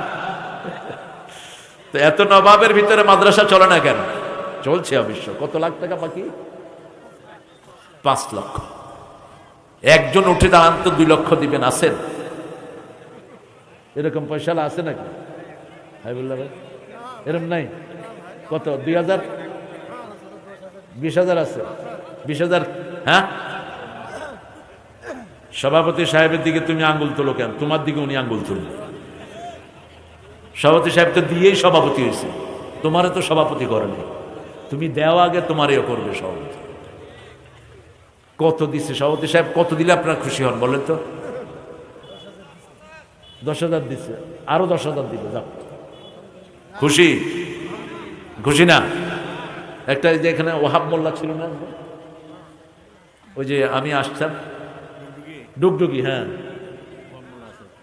Speaker 1: তো এত নবাবের ভিতরে মাদ্রাসা চলে না কেন? চলছে অবশ্য। কত লাখ টাকা বাকি? 5 লক্ষ। একজন উঠে দাঁড়ান তো 2 লক্ষ দিবেন, আছেন? এরকম পয়সা আছে নাকি? হাবিবুল্লাহ ভাই, এরকম নাই? কত? 2000, 20,000 আছে? 20,000? হ্যাঁ, সভাপতি সাহেবের দিকে তুমি আঙ্গুল তোলো কেন? তোমার দিকে উনি আঙ্গুল তুলবে। সভাপতি সাহেব তো দিয়েই সভাপতি হয়েছে, তোমারে তো সভাপতি করেনি। তুমি দেওয়া আগে তোমারও করবে সভাপতি। কত দিচ্ছে সভাপতি সাহেব? কত দিলে আপনারা খুশি হন বলেন তো? 10,000 দিচ্ছে, আরো 10,000 দিবে। যাও, খুশি? খুশি না? একটা যে এখানে ওহাব মোল্লা ছিল না, ওই যে আমি আসতাম, ডুগডুগি, হ্যাঁ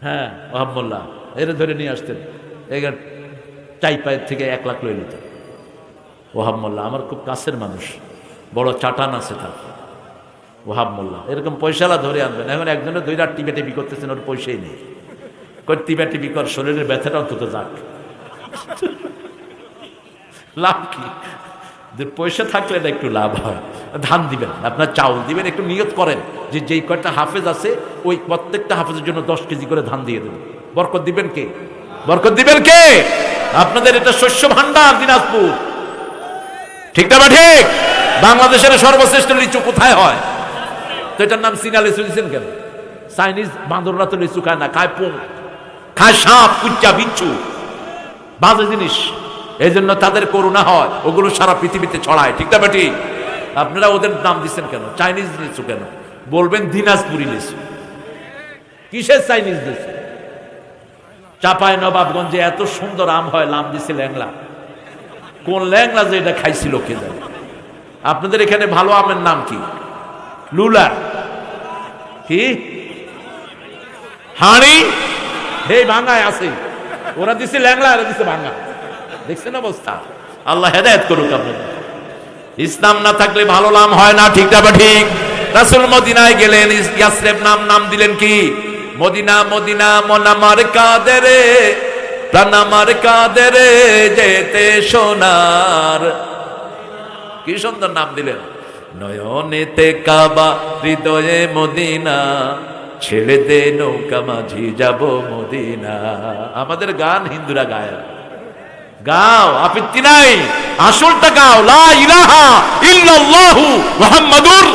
Speaker 1: হ্যাঁ, ওহাব মোল্লা, এরা ধরে নিয়ে আসতেন। এখানে টাইপায়ের থেকে 1 লাখ লই নিত ওহাব মোল্লা। আমার খুব কাছের মানুষ, বড় চাটান আছে তার। ওহাব মোল্লা এরকম পয়সালা ধরে আনবেন। এখন একজনের 2 রাত টিপে টিপি করতেছেন, ওর পয়সাই নেই। টিপা টিপি কর, শরীরের ব্যথাটা অন্তত যাক। লাভ কি? পয়সা থাকলে না একটু লাভ হয়। ধান দিবেন, আপনার চাউল দিবেন, একটু নিয়ত করেন যে যেই কয়টা হাফেজ আছে ওই প্রত্যেকটা হাফেজের জন্য 10 কেজি করে ধান দিয়ে দেবেন। বরকত দিবেন কে? বরকত দিবেন কে? আপনাদের এটা শস্য ভান্ডার দিনাজপুর, ঠিক না? ঠিক। বাংলাদেশের সর্বশ্রেষ্ঠ লিচু কোথায় হয়? তো এটার নাম চীনা লিচু দিচ্ছেন কেন? চাইনিজ বাঁদররা তো লিচু খায় না, খায় পোক, খায় সাপ, কুচ্চা, বিচ্ছু, বাজে জিনিস। এই জন্য তাদের করুণা হয়, ওগুলো সারা পৃথিবীতে ছড়ায়, ঠিক না ঠিক? আপনারা ওদের নাম দিচ্ছেন কেন? চাইনিজ লিচু কেন? বলবেন দিনাজপুরি লিচু। কিসের চাইনিজ লিচু? চাপায় নবাবগঞ্জে এত সুন্দর আম হয়, নাম দিছে ল্যাংলা। কোন ল্যাংলা যে এটা খাইছিল কে জানে? আপনাদের এখানে ভালো আমের নাম কি? লুলা, কি হাড়ি, এই ভাঙ্গায় আছে। ওরা দিছে ল্যাংলা, এরা দিছে ভাঙ্গা। দেখছেন অবস্থা? আল্লাহ হেদায়েত করুক আপনাদের। ইসলাম না থাকলে ভালো নাম হয় না, ঠিক না ঠিক? রাসূল মদিনায় গেলেন, ইয়াসরিব নাম দিলেন কি? মদিনা মদিনা মন আমার কাঁদে রে, প্রাণ আমার কাঁদে রে, যেতে সোনার। কি সুন্দর নাম দিলেন। নয়নেতে কাবা, হৃদয়ে মদিনা, ছেড়ে দে নৌকা মাঝি যাব মদিনা। আমাদের গান হিন্দুরা গায়, গাও, আপত্তি নাই, আসলটা গাও। লা ইলাহা ইল্লাল্লাহু মুহাম্মাদুর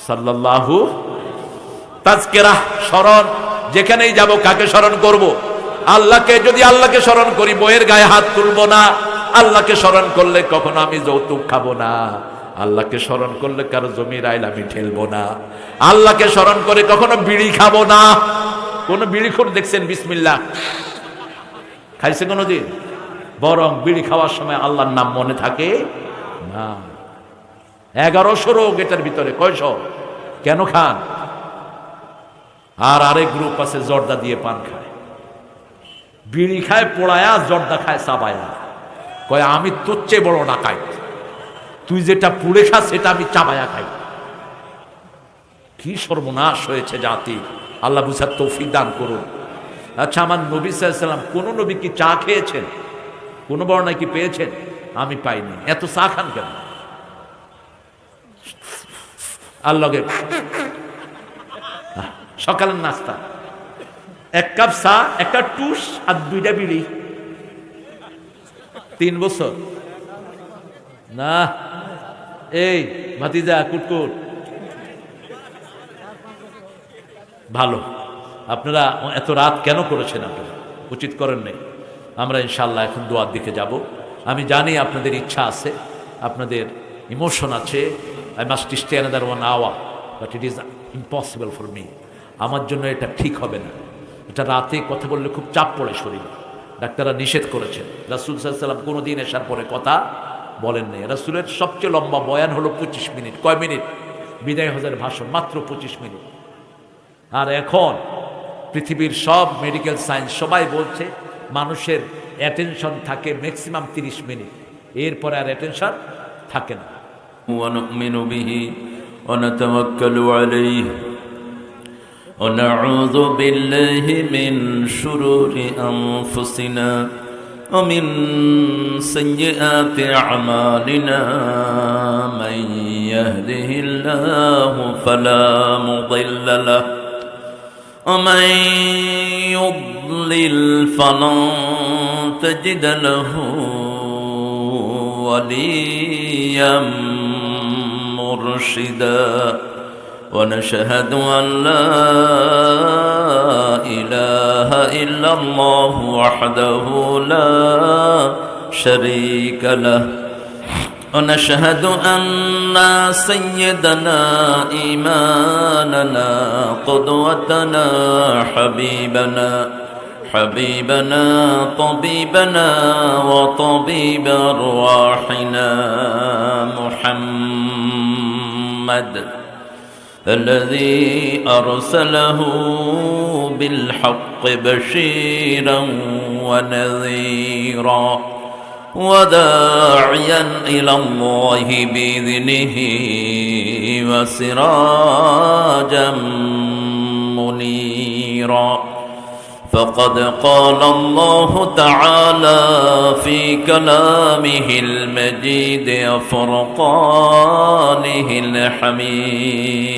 Speaker 1: সাল্লাল্লাহু। তাজকিরা, স্মরণ, যেখানেই যাব কাকে স্মরণ করব? আল্লাহকে। যদি আল্লাহকে স্মরণ করি বইয়ের গায়ে হাত তুলব না। আল্লাহকে স্মরণ করলে কখনো আমি যৌতুক খাবো না। আল্লাহকে স্মরণ করলে কারো জমির আইল আমি ঠেলবো না। আল্লাহকে স্মরণ করে কখনো বিড়ি খাবো না। কোন বিড়িখোর দেখছেন বিসমিল্লাহ খাইছে কোনদিন? বরং বিড়ি খাওয়ার সময় আল্লাহর নাম মনে থাকে না। 1100 রোগ এটার ভিতরে। কয়শো? কেন খান? আর আরেক গ্রুপ আছে জর্দা দিয়ে পান খায়। বিড়ি খায় পোড়ায়া, জর্দা খায় চাবায়া। কয় আমি তোর চেয়ে বড় ডাকাইত, তুই যেটা পুড়ে খাস সেটা আমি চাবায়া খাই। কি সর্বনাশ হয়েছে জাতি! আল্লাহ বুঝার তৌফিক দান করুন। আচ্ছা, আমার নবী সাল্লাল্লাহু আলাইহি ওয়াসাল্লাম, কোন নবী কি চা খেয়েছেন? কোন বর্ণায় কি পেয়েছেন? আমি পাইনি। এত চা খান কেন? আল্লাহকে সকালের নাস্তা, 1 কাপ চা, 1টা টুস আর 2টা বিড়ি। 3 বছর না? এই ভাতিজা কুটকুট, ভালো। আপনারা এত রাত কেন করেছেন? আপনারা উচিত করেন নাই। আমরা ইনশাআল্লাহ এখন দোয়ার দিকে যাব। আমি জানি আপনাদের ইচ্ছা আছে, আপনাদের ইমোশন আছে। I must stay another 1 hour, but it is impossible for me. আমার জন্য এটা ঠিক হবে না। এটা রাতে কথা বললে খুব চাপ পড়ে শরীরে। ডাক্তাররা নিষেধ করেছেন। রাসূল সাল্লাল্লাহু আলাইহি ওয়াসাল্লাম কোনোদিন এসার পরে কথা বলেন নাই। রাসূলের সবচেয়ে লম্বা বয়ান হলো 25 মিনিট। কয় মিনিট? বিদায় হজের ভাষণ মাত্র 25 মিনিট। আর এখন পৃথিবীর সব মেডিকেল সায়েন্স সবাই বলছে মানুষের অ্যাটেনশন থাকে ম্যাক্সিমাম 30 মিনিট, এরপরে আর অ্যাটেনশন থাকে না।
Speaker 2: ونؤمن به ونتوكل عليه ونعوذ بالله من شرور أنفسنا ومن سيئات أعمالنا من يهده الله فلا مضل له ومن يضلل فلن تجد له وليا مرشدا ونشهد أن لا إله إلا الله وحده لا شريك له ونشهد أن سيدنا إيماننا قدوتنا حبيبنا طبيبنا وطبيب أرواحنا محمد الذي أرسله بالحق بشيرا ونذيرا وداعيا إلى الله بإذنه وسراجا منيرا فقد قال الله تعالى في كلامه المجيد وفرقانه الحميد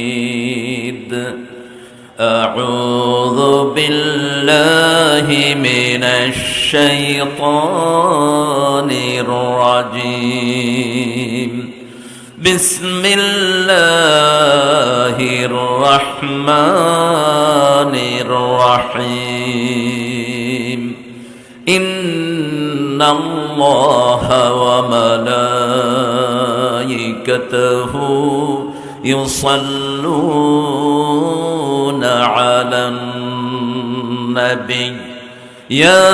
Speaker 2: أعوذ بالله من الشيطان الرجيم بسم الله الرحمن الرحيم إن الله وملائكته يصلون على النبي يا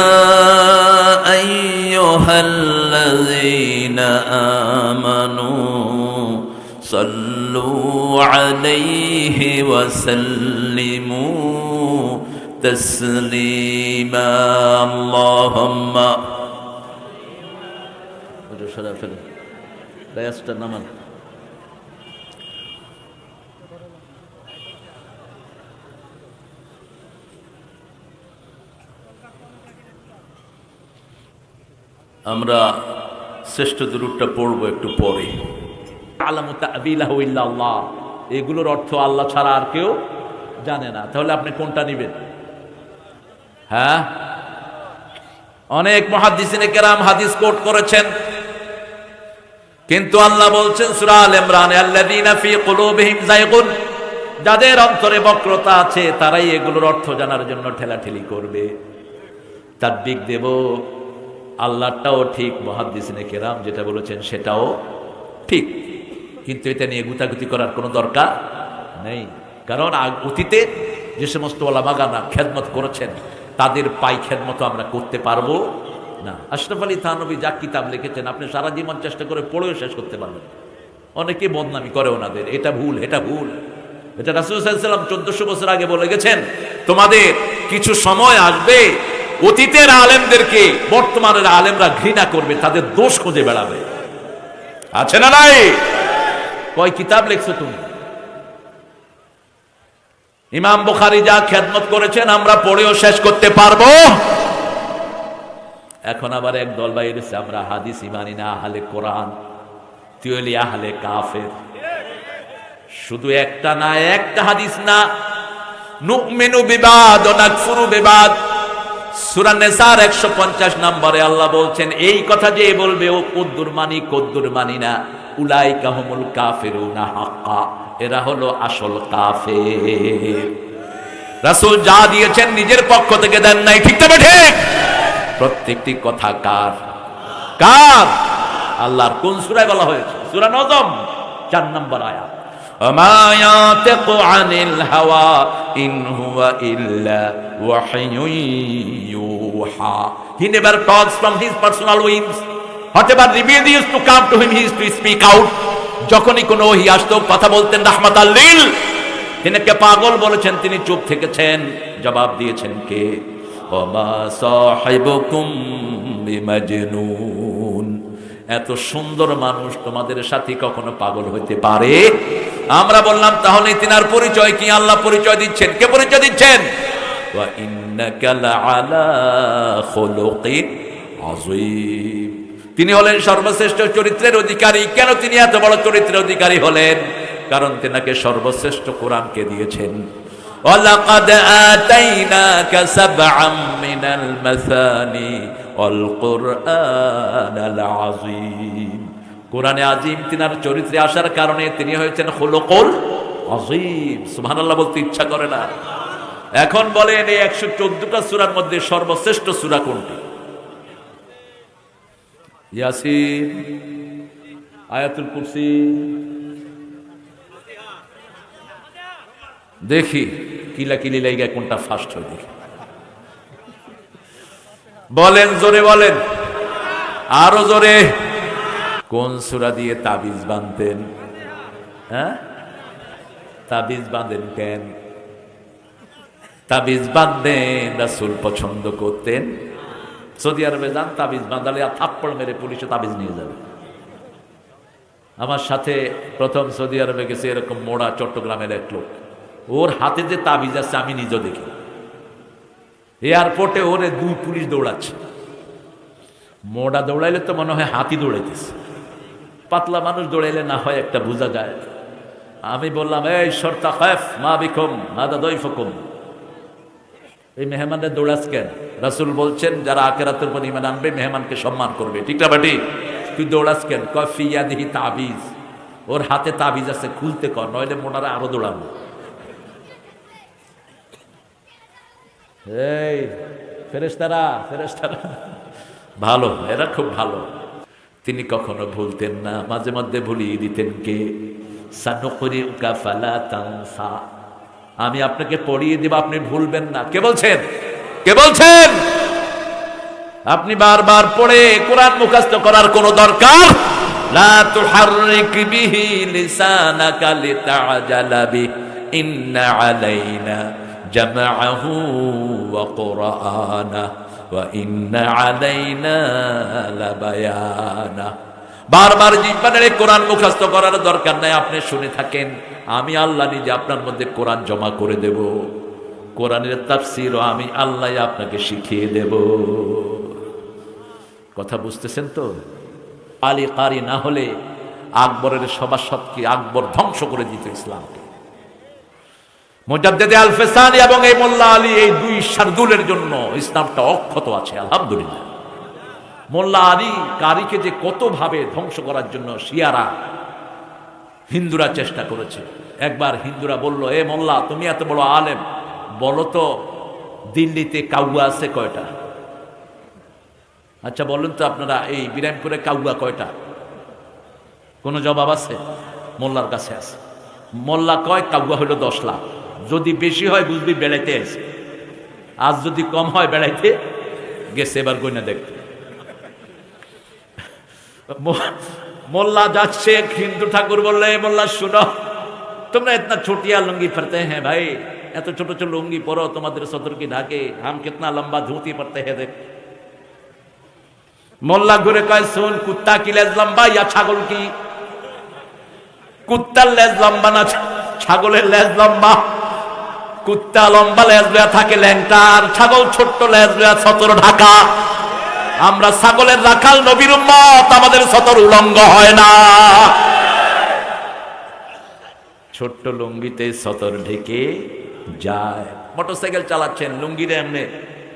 Speaker 2: أيها الذين آمنوا صلوا عليه وسلموا تسليما اللهم
Speaker 1: আমরা শ্রেষ্ঠ দুরূপটা পড়বো একটু পরে। আলামু তা'বিলাহু ইল্লা আল্লাহ, এগুলোর অর্থ আল্লাহ ছাড়া আর কেউ জানে না। তাহলে আপনি কোনটা নেবেন? হ্যাঁ, অনেক মুহাদ্দিসিনে কেরাম হাদিস কোট করেছেন, কিন্তু আল্লাহ বলছেন সূরা আল ইমরানে, আল্লাযীনা ফী কুলূবিহিম যায়গুন, যাদের অন্তরে বক্রতা আছে তারাই এগুলোর অর্থ জানার জন্য ঠেলাঠেলি করবে। তাদবিক দেব, আল্লাহটাও ঠিক, মুহাদ্দিসিনে কেরাম যেটা বলেছেন সেটাও ঠিক, কিন্তু এটা নিয়ে গুতাগুতি করার কোনো দরকার নেই। কারণ অতীতে যে সমস্ত ওলামাগানা খেদমত করেছেন তাদের পাই খেদমত আমরা করতে পারবো না। আশরাফ আলী থানভী যা কিতাব লিখেছেন আপনি সারা জীবন চেষ্টা করে পড়েও শেষ করতে পারবেন। অনেকে বদনামি করে ওনাদের, এটা ভুল, এটা ভুল। এটা রাসূল সাল্লাল্লাহু আলাইহি ওয়াসাল্লাম 1400 বছর আগে বলে গেছেন, তোমাদের কিছু সময় আসবে অতীতের আলেমদেরকে বর্তমানের আলেমরা ঘৃণা করবে, তাদের দোষ খুঁজে বেড়াবে। আছে না নাই? কয় কিতাব লিখছো তুমি? ইমাম বুখারী যা খেদমত করেছেন আমরা পড়েও শেষ করতে পারবো। এখন আবার এক দল বাইরে আমরা হাদিস মানি না, আহলে কোরআন, তুই হলি আহলে কাফের। শুধু একটা না, একটা হাদিস না, নুমিনু বিবাদ ওয়া নাকফুরু বিবাদ। সূরা নিসার 150 নম্বরে আল্লাহ বলছেন, এই কথা যে বলবে ও কদ্দুর মানি না, উলাইকা হুমুল কাফিরুনা হাক্কা, এরা হলো আসল কাফের। রাসূল যা দিয়েছেন নিজের পক্ষ থেকে দেন নাই, ঠিক তবে ঠিক? প্রত্যেকটি কথা কার? কার? আল্লাহর। কোন সূরায় বলা হয়েছে? সূরা নজম 4 নম্বর আয়াত, وما ينطق عن الهوى إن هو إلا وحي يوحى. He never talks from his personal whims. Whatever revealed used to come to him, he used to speak out. যখনই কোনো ওহী আসতো কথা বলতেন রাহমাতাল লিল। তিনি কে পাগল বলেছেন, তিনি চুপ থেকেছেন। জবাব দিয়েছেন কে? ওমা সাহিবুকুম বিমাজনুন। এত সুন্দর মানুষ তোমাদের সাথে কখনো পাগল হইতে পারে? আমরা বললাম তাহলে তিনার পরিচয় কি? আল্লাহ পরিচয় দিচ্ছেন। কে পরিচয় দিচ্ছেন? ওয়া ইন্নাকা লাআলা খুলুকিন আযীম। তিনি হলেন সর্বশ্রেষ্ঠ চরিত্রের অধিকারী। কেন তিনি এত বড় চরিত্রের অধিকারী হলেন? কারণ তিনাকে সর্বশ্রেষ্ঠ কোরআনকে দিয়েছেন। ওয়ালাকাদ আতাইনাকা সাবআম মিনাল মাসানি ওয়াল কুরআনাল আযীম। কোরআনে আযীম তিনার চরিত্রে আসার কারণে তিনি হয়েছেন খুলুকুল আযীম। সুবহানাল্লাহ বলতে ইচ্ছা করে না? এখন বলেন এই 114টা সূরার মধ্যে সর্বশ্রেষ্ঠ সূরা কোনটি? ইয়াসিন, আয়াতুল কুরসি। দেখি কিলাকিলি লাইগা কোনটা ফার্স্ট হয় দেখি। বলেন, জোরে বলেন, আরো জোরে। কোন সূরা দিয়ে তাবিজ বাঁধতেন? হ্যাঁ, তাবিজ বাঁধেন কেন? তাবিজ বাঁধতেন রাসূল পছন্দ করতেন, সৌদি আরবে যান, তাবিজ বাঁধালে আর থাপ্পড় মেরে পুলিশে তাবিজ নিয়ে যাবে। আমার সাথে প্রথম সৌদি আরবে গেছে এরকম মোড়া চট্টগ্রামের এক লোক, ওর হাতে যে তাবিজ আছে আমি নিজে দেখি। এয়ারপোর্টে ওরে 2 পুলিশ দৌড়াচ্ছে। মোড়া দৌড়াইলে তো মনে হয় হাতি দৌড়াইতেছে, পাতলা মানুষ দৌড়াইলে না হয় একটা বোঝা যায়। আমি বললাম, এই শর্তা খাফ মা বিকুম মাদা দইফকুম, এই মেহমানের দৌড়াস কেন? রাসূল বলছেন যারা আখিরাতের উপর ঈমান আনবে মেহমানকে সম্মান করবে, ঠিক না বাটি? তুই দৌড়াস কেন? কয় ফি ইয়াদিহি তাবিজ, ওর হাতে তাবিজ আছে, খুলতে কর, নইলে মোনারা আরো দৌড়াবো। এই ফেরেশতারা ভালো, এরা খুব ভালো। তিনি কখনো ভুলতেন না, মাঝে মধ্যে ভুলিয়ে দিতেন। কে? সানুকরিউকা ফালা তানসা, আমি আপনাকে পড়িয়ে দিব, আপনি ভুলবেন না। কে বলছেন? কে বলছেন? আপনি বারবার পড়ে কোরআন মুখস্থ করার কোনো দরকার লা তুহাররিক বিহি লিসানাকা লিতাআজালা বিহি ইন্না আলাইনা জামআহু ওয়া কুরআনা ওয়া ইন্না আলাইনা লাবায়ানা। বারবার জিহ্বারে কোরআন মুখস্থ করার দরকার নাই, আপনি শুনে থাকেন, আমি আল্লাহ নিজে আপনার মধ্যে কোরআন জমা করে দেব, কোরআনের তাফসীরও আমি আল্লাহ আপনাকে শিখিয়ে দেব। কথা বুঝতেছেন তো? আলী কারি না হলে আকবরের সভাসদকে আকবর ধ্বংস করে দিত ইসলামকে। মুজাদ্দিদ আল ফিসানি এবং এই মোল্লা আলী, এই 2 শারদুলের জন্য ইসলামটা অক্ষত আছে আলহামদুলিল্লাহ। মোল্লা আলী কারিকে যে কত ভাবে ধ্বংস করার জন্য শিয়ারা হিন্দুরা চেষ্টা করেছে। একবার হিন্দুরা বলল, এ মোল্লা তুমি এত বড় আলেম, বলো তো দিল্লিতে কাউয়া আছে কয়টা? আচ্ছা বলুন তো আপনারা, এই বিরামপুরে কাউয়া কয়টা? কোনো জবাব আছে? মোল্লার কাছে আছে। মোল্লা কয় কাউয়া হলো 10 লাখ। যদি বেশি হয় বুঝবি বেড়াইতে আছে, আজ যদি কম হয় বেড়াইতে গেছে। এবার গইনা দেখতে মোল্লা যাচ্ছে, হিন্দু ঠাকুর বললে, মোল্লা শুনো, তোমরা ইতনা ছোটিয়া লুঙ্গি পরতে হ্যাঁ ভাই, এত ছোট ছোট লুঙ্গি পরো, তোমাদের সদর কি ঢাকে, হাম কিতনা লম্বা ধুতি পরতে হ্যাঁ দেখ। মোল্লা ঘুরে কয়, শুন, কুত্তা কি লেজ লম্বা ইয়া ছাগল কি? কুত্তার লেজ লম্বা না ছাগলের লেজ লম্বা? কুত্তা লম্বা লেজ লয়া থাকে ল্যাংটা, আর ছাগল ছোট্ট লেজ লয়া সতর ঢাকা। আমরা ছাগলের রাখাল নবীর উম্মত, আমাদের সতর উলঙ্গ হয় না। ছোট্ট লুঙ্গিতে সতর ঢেকে যায়। মোটরসাইকেল চালাচ্ছেন, লুঙ্গিরে এমনি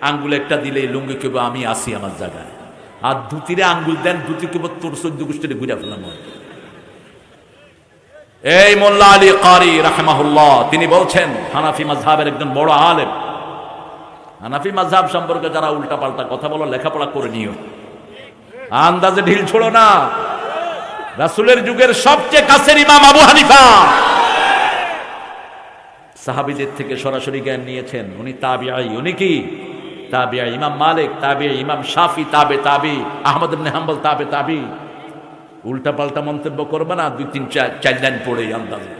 Speaker 1: আঙ্গুল একটা দিলে লুঙ্গি কেবো আমি আসি আমার জায়গায়, আর ধুতিরে আঙ্গুল দেন, ধুতি কেবো তোর 14 গোষ্ঠীতে ঘুরে ফেলাম। এই মোল্লা আলী কারি রাহমাহুল্লাহ, তিনি বলছেন হানাফি মাযহাবের একজন বড় আলেম। হানাফি মাযহাব সম্পর্কে যারা উল্টা পাল্টা কথা বলো, লেখাপড়া করে নিও, আন্দাজে ঢিল ছোড়ো না। রাসূলের যুগের সবচেয়ে কাছের ইমাম আবু হানিফা সাহাবীদের থেকে সরাসরি জ্ঞান নিয়েছেন, উনি তাবিঈ। উনি কি? তাবিঈ। ইমাম মালিক তাবিঈ, ইমাম শাফি তাবিঈ, আহমদ ইবনে হাম্বল তাবিঈ। উল্টা পাল্টা মন্তব্য করবে না, 2-3-4 লাইন পড়ে আন্দাজে।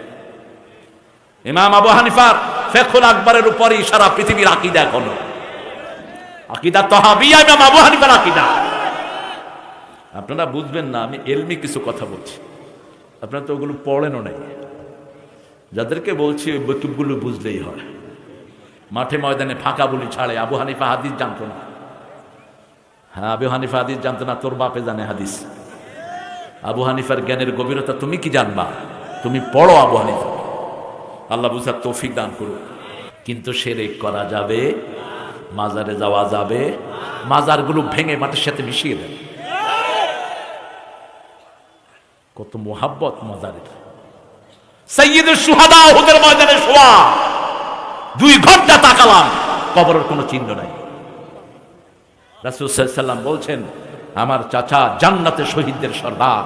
Speaker 1: ইমাম আবু হানিফার ফিকহুল আকবরের উপরই সারা পৃথিবীর আকীদা এখনো। আকীদা তাহাবিয়া ইমাম আবু হানিফার আকীদা। আপনারা বুঝবেন না, আমি ইলমি কিছু কথা বলছি, আপনারা তো ওগুলো পড়েনও নাই। যাদেরকে বলছি ওই বক্তব্যগুলো বুঝলেই হয়। মাঠে ময়দানে ফাঁকা বলি ছাড়ে। আবু হানিফা হাদিস জানতো না। হ্যাঁ, আবু হানিফা হাদিস জানতো না, তোর বাপে জানে হাদিস। আবু হানিফার জ্ঞানের গভীরতা তুমি কি জানবা? তুমি পড়ো আবু হানিফা। আল্লাহ বুঝার তৌফিক দান করুন। কিন্তু শিরক করা যাবে, মাজারে যাওয়া যাবে, মাজারগুলো ভেঙে মাটির সাথে মিশিয়ে দেন। কত মোহাব্বত মাজারের। সাইয়্যিদুশ শুহাদা উহুদের ময়দানে শোয়া, 2 ঘন্টা তাকালাম, কবরের কোনো চিহ্ন নাই। রাসূল সাল্লাল্লাহু আলাইহি ওয়াসাল্লাম বলছেন, আমার চাচা জান্নাতে শহীদদের সর্দার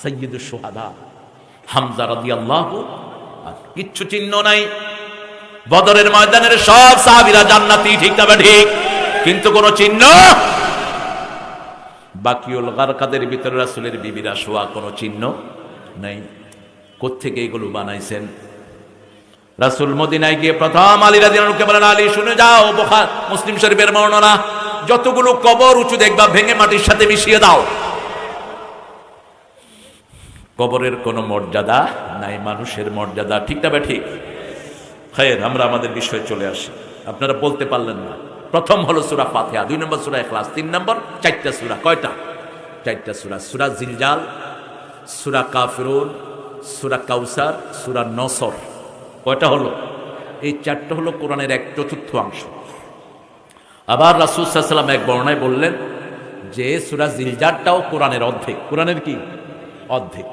Speaker 1: সাইয়্যিদুশ শুহাদা হামজা রাদিয়াল্লাহু আনহু। কিচ্ছু চিহ্ন নাই। বদরের ময়দানের সব সাহাবীরা জান্নাতি, ঠিক না ঠিক? কিন্তু কোনো চিহ্ন। বাকিউল গারকাদের ভিতরে রাসূলের বিবিরা শোয়া, কোনো চিহ্ন নাই। কোত্থেকে এগুলো বানাইছেন? রাসূল মদিনায় গিয়ে প্রথম আলী রাদিয়াল্লাহু আনহুকে বলেন, আলী শুনে যাও, বুখারী মুসলিম শরীফের বর্ণনা, যতগুলো কবর উঁচু দেখবা ভেঙে মাটির সাথে মিশিয়ে দাও। কবরের কোনো মর্যাদা নাই, মানুষের মর্যাদা। ঠিক না ঠিক? খায়ের, আমরা আমাদের বিষয়ে চলে আসি। আপনারা বলতে পারলেন না। প্রথম হলো সূরা ফাতিহা, 2 নম্বর সূরা ইখলাস, 3 নম্বর 4টা সূরা। কয়টা? 4টা সূরা। সূরা জিলজাল, সূরা কাফিরুন, সূরা কাউসার, সূরা নসর। কয়টা হলো? এই 4টা হলো কোরআনের 1/4 আবার রাসূল সাল্লাল্লাহু আলাইহি ওয়াসাল্লাম এক বর্ণনায় বললেন যে সূরা জিলজালটাও কোরআনের অর্ধেক। কোরআনের কি? অর্ধেক।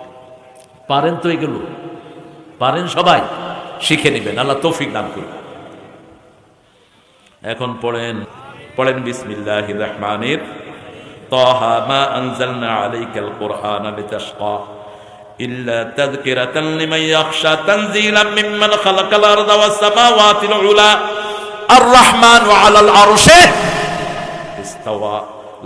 Speaker 1: পারেন তো এগুলো? পারেন সবাই? শিখে নেবেন, আল্লাহ তৌফিক দান করুন। এখন পড়েন বিসমিল্লাহির রহমানির তাহা মা আনজালনা আলাইকাল কুরআনা লিতাশকা ইল্লা তাযকিরাতান লিমান ইয়াখশা তানজিলাম মিম্মান খালাকাল আরদা ওয়াস সামাওয়াতিল উলা আর রহমানু আলাল আরশি ইস্তাওয়া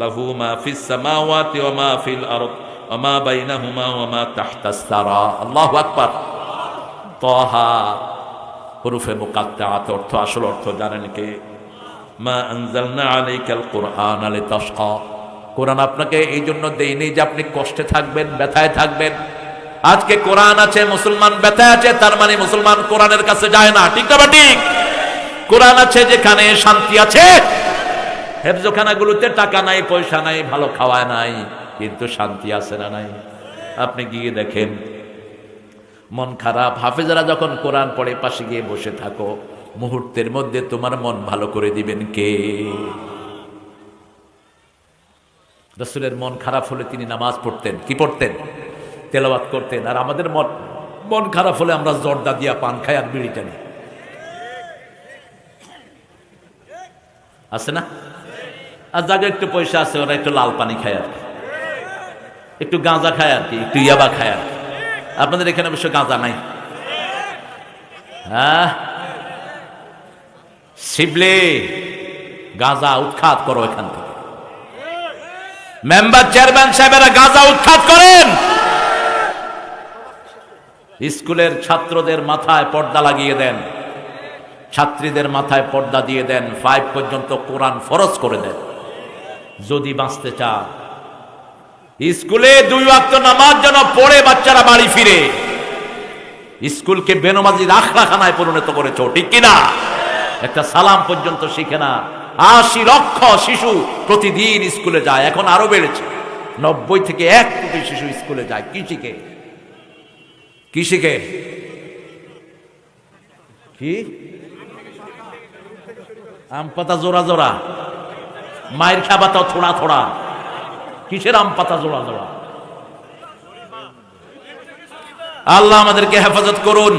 Speaker 1: লাহু মা ফিস সামাওয়াতি ওয়া মা ফিল আরদ ওয়া মা বাইনাহুমা ওয়া মা তাহতাস সারা। আল্লাহু আকবার। তাহা হুরুফে মুকাত্তাআত অর্থ, আসল অর্থ জানেন কে? মা আনজালনা আলাইকাল কুরআনা লিতাশকা। কোরআন আপনাকে এই জন্য দেইনি যে আপনি কষ্টে থাকবেন, ব্যথায় থাকবেন। আজকে কোরআন আছে, মুসলমান ব্যথায় আছে, তার মানে মুসলমান কোরআনের কাছে যায় না। ঠিক না ঠিক? কোরআন আছে যেখানে শান্তি আছে। হেফজখানাগুলোতে টাকা নাই, পয়সা নাই, ভালো খাওয়া নাই, কিন্তু শান্তি আছে না নাই? আপনি গিয়ে দেখেন, মন খারাপ, হাফেজারা যখন কোরআন পড়ে পাশে গিয়ে বসে থাকো, মুহূর্তের মধ্যে তোমার মন ভালো করে দিবেন কে? রাসূলের মন খারাপ হলে তিনি নামাজ পড়তেন। কি পড়তেন? তেলাওয়াত করতেন। আর আমাদের মন খারাপ হলে আমরা জর্দা দিয়া পান খাই আর বিড়ি টানি। আছে না? আর যাদের একটু পয়সা আছে ওরা একটু লাল পানি খায় আর কি, একটু গাঁজা খায় আর কি, একটু ইয়াবা খায় আর কি। আপনাদের এখানে অবশ্য গাঁজা নাই। হ্যাঁ, শিবলি গাঁজা উৎখাত করো এখান থেকে। মেম্বার চেয়ারম্যান সাহেবেরা গাঁজা উৎখাত করেন। স্কুলের ছাত্রদের মাথায় পর্দা লাগিয়ে দেন, ছাত্রীদের মাথায় পর্দা দিয়ে দেন, 5 পর্যন্ত কোরআন ফরজ করে দেন। যদি বাঁচতে চান, স্কুলে 2 ওয়াক্ত নামাজ যেন পড়ে বাচ্চারা বাড়ি ফিরে। স্কুলকে বেনমাজির আখড়াখানায় পরিণত করেছ, ঠিক কিনা? একটা সালাম পর্যন্ত শিখে না। 80 লক্ষ শিশু প্রতিদিন স্কুলে যায়, এখন আরো বেড়েছে। 90 থেকে 1 কোটি শিশু স্কুলে যায়। কি শিখে? কি শিখে? কি? আম পাতা জোড়া জোড়া, মায়ের খাবা তো থোড়া থোড়া। কিসের আম পাতা জোড়া জোড়া? আল্লাহ আমাদেরকে হেফাজত করুন।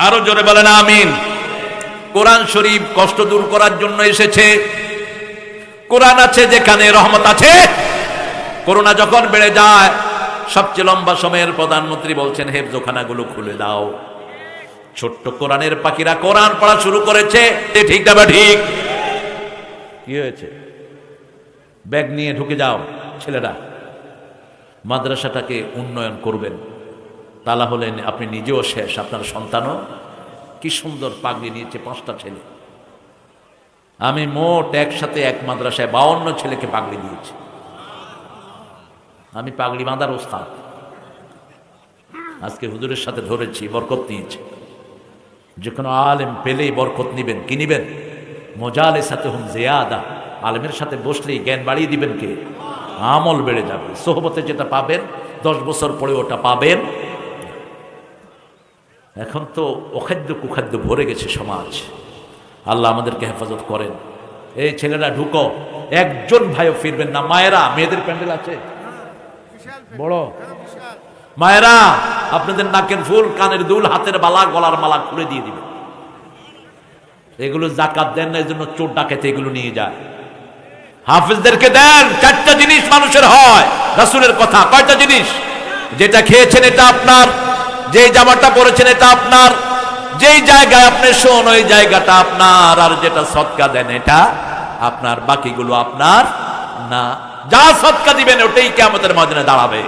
Speaker 1: আরো জোরে বলেন আমিন। কোরআন শরীফ কষ্ট দূর করার জন্য এসেছে। কোরআন আছে যেখানে রহমত আছে। করোনা যখন বেড়ে যায়, সবচেয়ে লম্বা সময়ের প্রধানমন্ত্রী বলছেন হেফজখানাগুলো খুলে দাও। ছোট্ট কোরআনের পাখিরা কোরআন পড়া শুরু করেছে। ঠিক না ঠিক? কি হয়েছে? ব্যাগ নিয়ে ঢুকে যাও ছেলেরা, মাদ্রাসাটাকে উন্নয়ন করবেন। তালা হলেন আপনি নিজেও শেষ, আপনার সন্তানও। কি সুন্দর পাগড়ি নিয়েছে 5টা ছেলে। আমি মোট একসাথে এক মাদ্রাসায় 52 ছেলেকে পাগড়ি দিয়েছি। আমি পাগড়ি বাঁধার ওস্তাদ। আজকে হুজুরের সাথে ধরেছি, বরকত নিয়েছি। যে কোনো আলেম পেলেই বরকত নিবেন। কি নিবেন? মুজালিসাতুহুম জিয়াদা। আলেমের সাথে বসলেই জ্ঞান বাড়িয়ে দিবেন কে? আমল বেড়ে যাবে। সোহবতে যেটা পাবেন 10 বছর পরে ওটা পাবেন। এখন তো অখাদ্য কুখাদ্য ভরে গেছে সমাজ। আল্লাহ আমাদেরকে হেফাজত করেন। এই ছেলেরা ঢুকো, একজন ভাইও ফিরবেন না। মায়েরা, মেয়েদের প্যান্ডেল আছে বড়। মায়েরা, আপনাদের নাকের ফুল, কানের দুল, হাতের বালা, গলার মালা খুলে দিয়ে দিবেন। এগুলো যাকাত দেন না, এই জন্য চোর ডাকাতে এগুলো নিয়ে যায়। হাফেজদেরকে দেন। 4টা জিনিস মানুষের হয়, রাসূলের কথা। কয়টা জিনিস? যেটা খেয়েছেন এটা আপনার, যেই জামাটা পরেছেন এটা আপনার, যেই জায়গায় আপনি শোন ওই জায়গাটা আপনার, আর যেটা সদকা দেন এটা আপনার, বাকিগুলো আপনার না। যা সদকা দিবেন ওটাই কিয়ামতের ময়দানে দাঁড়াবে।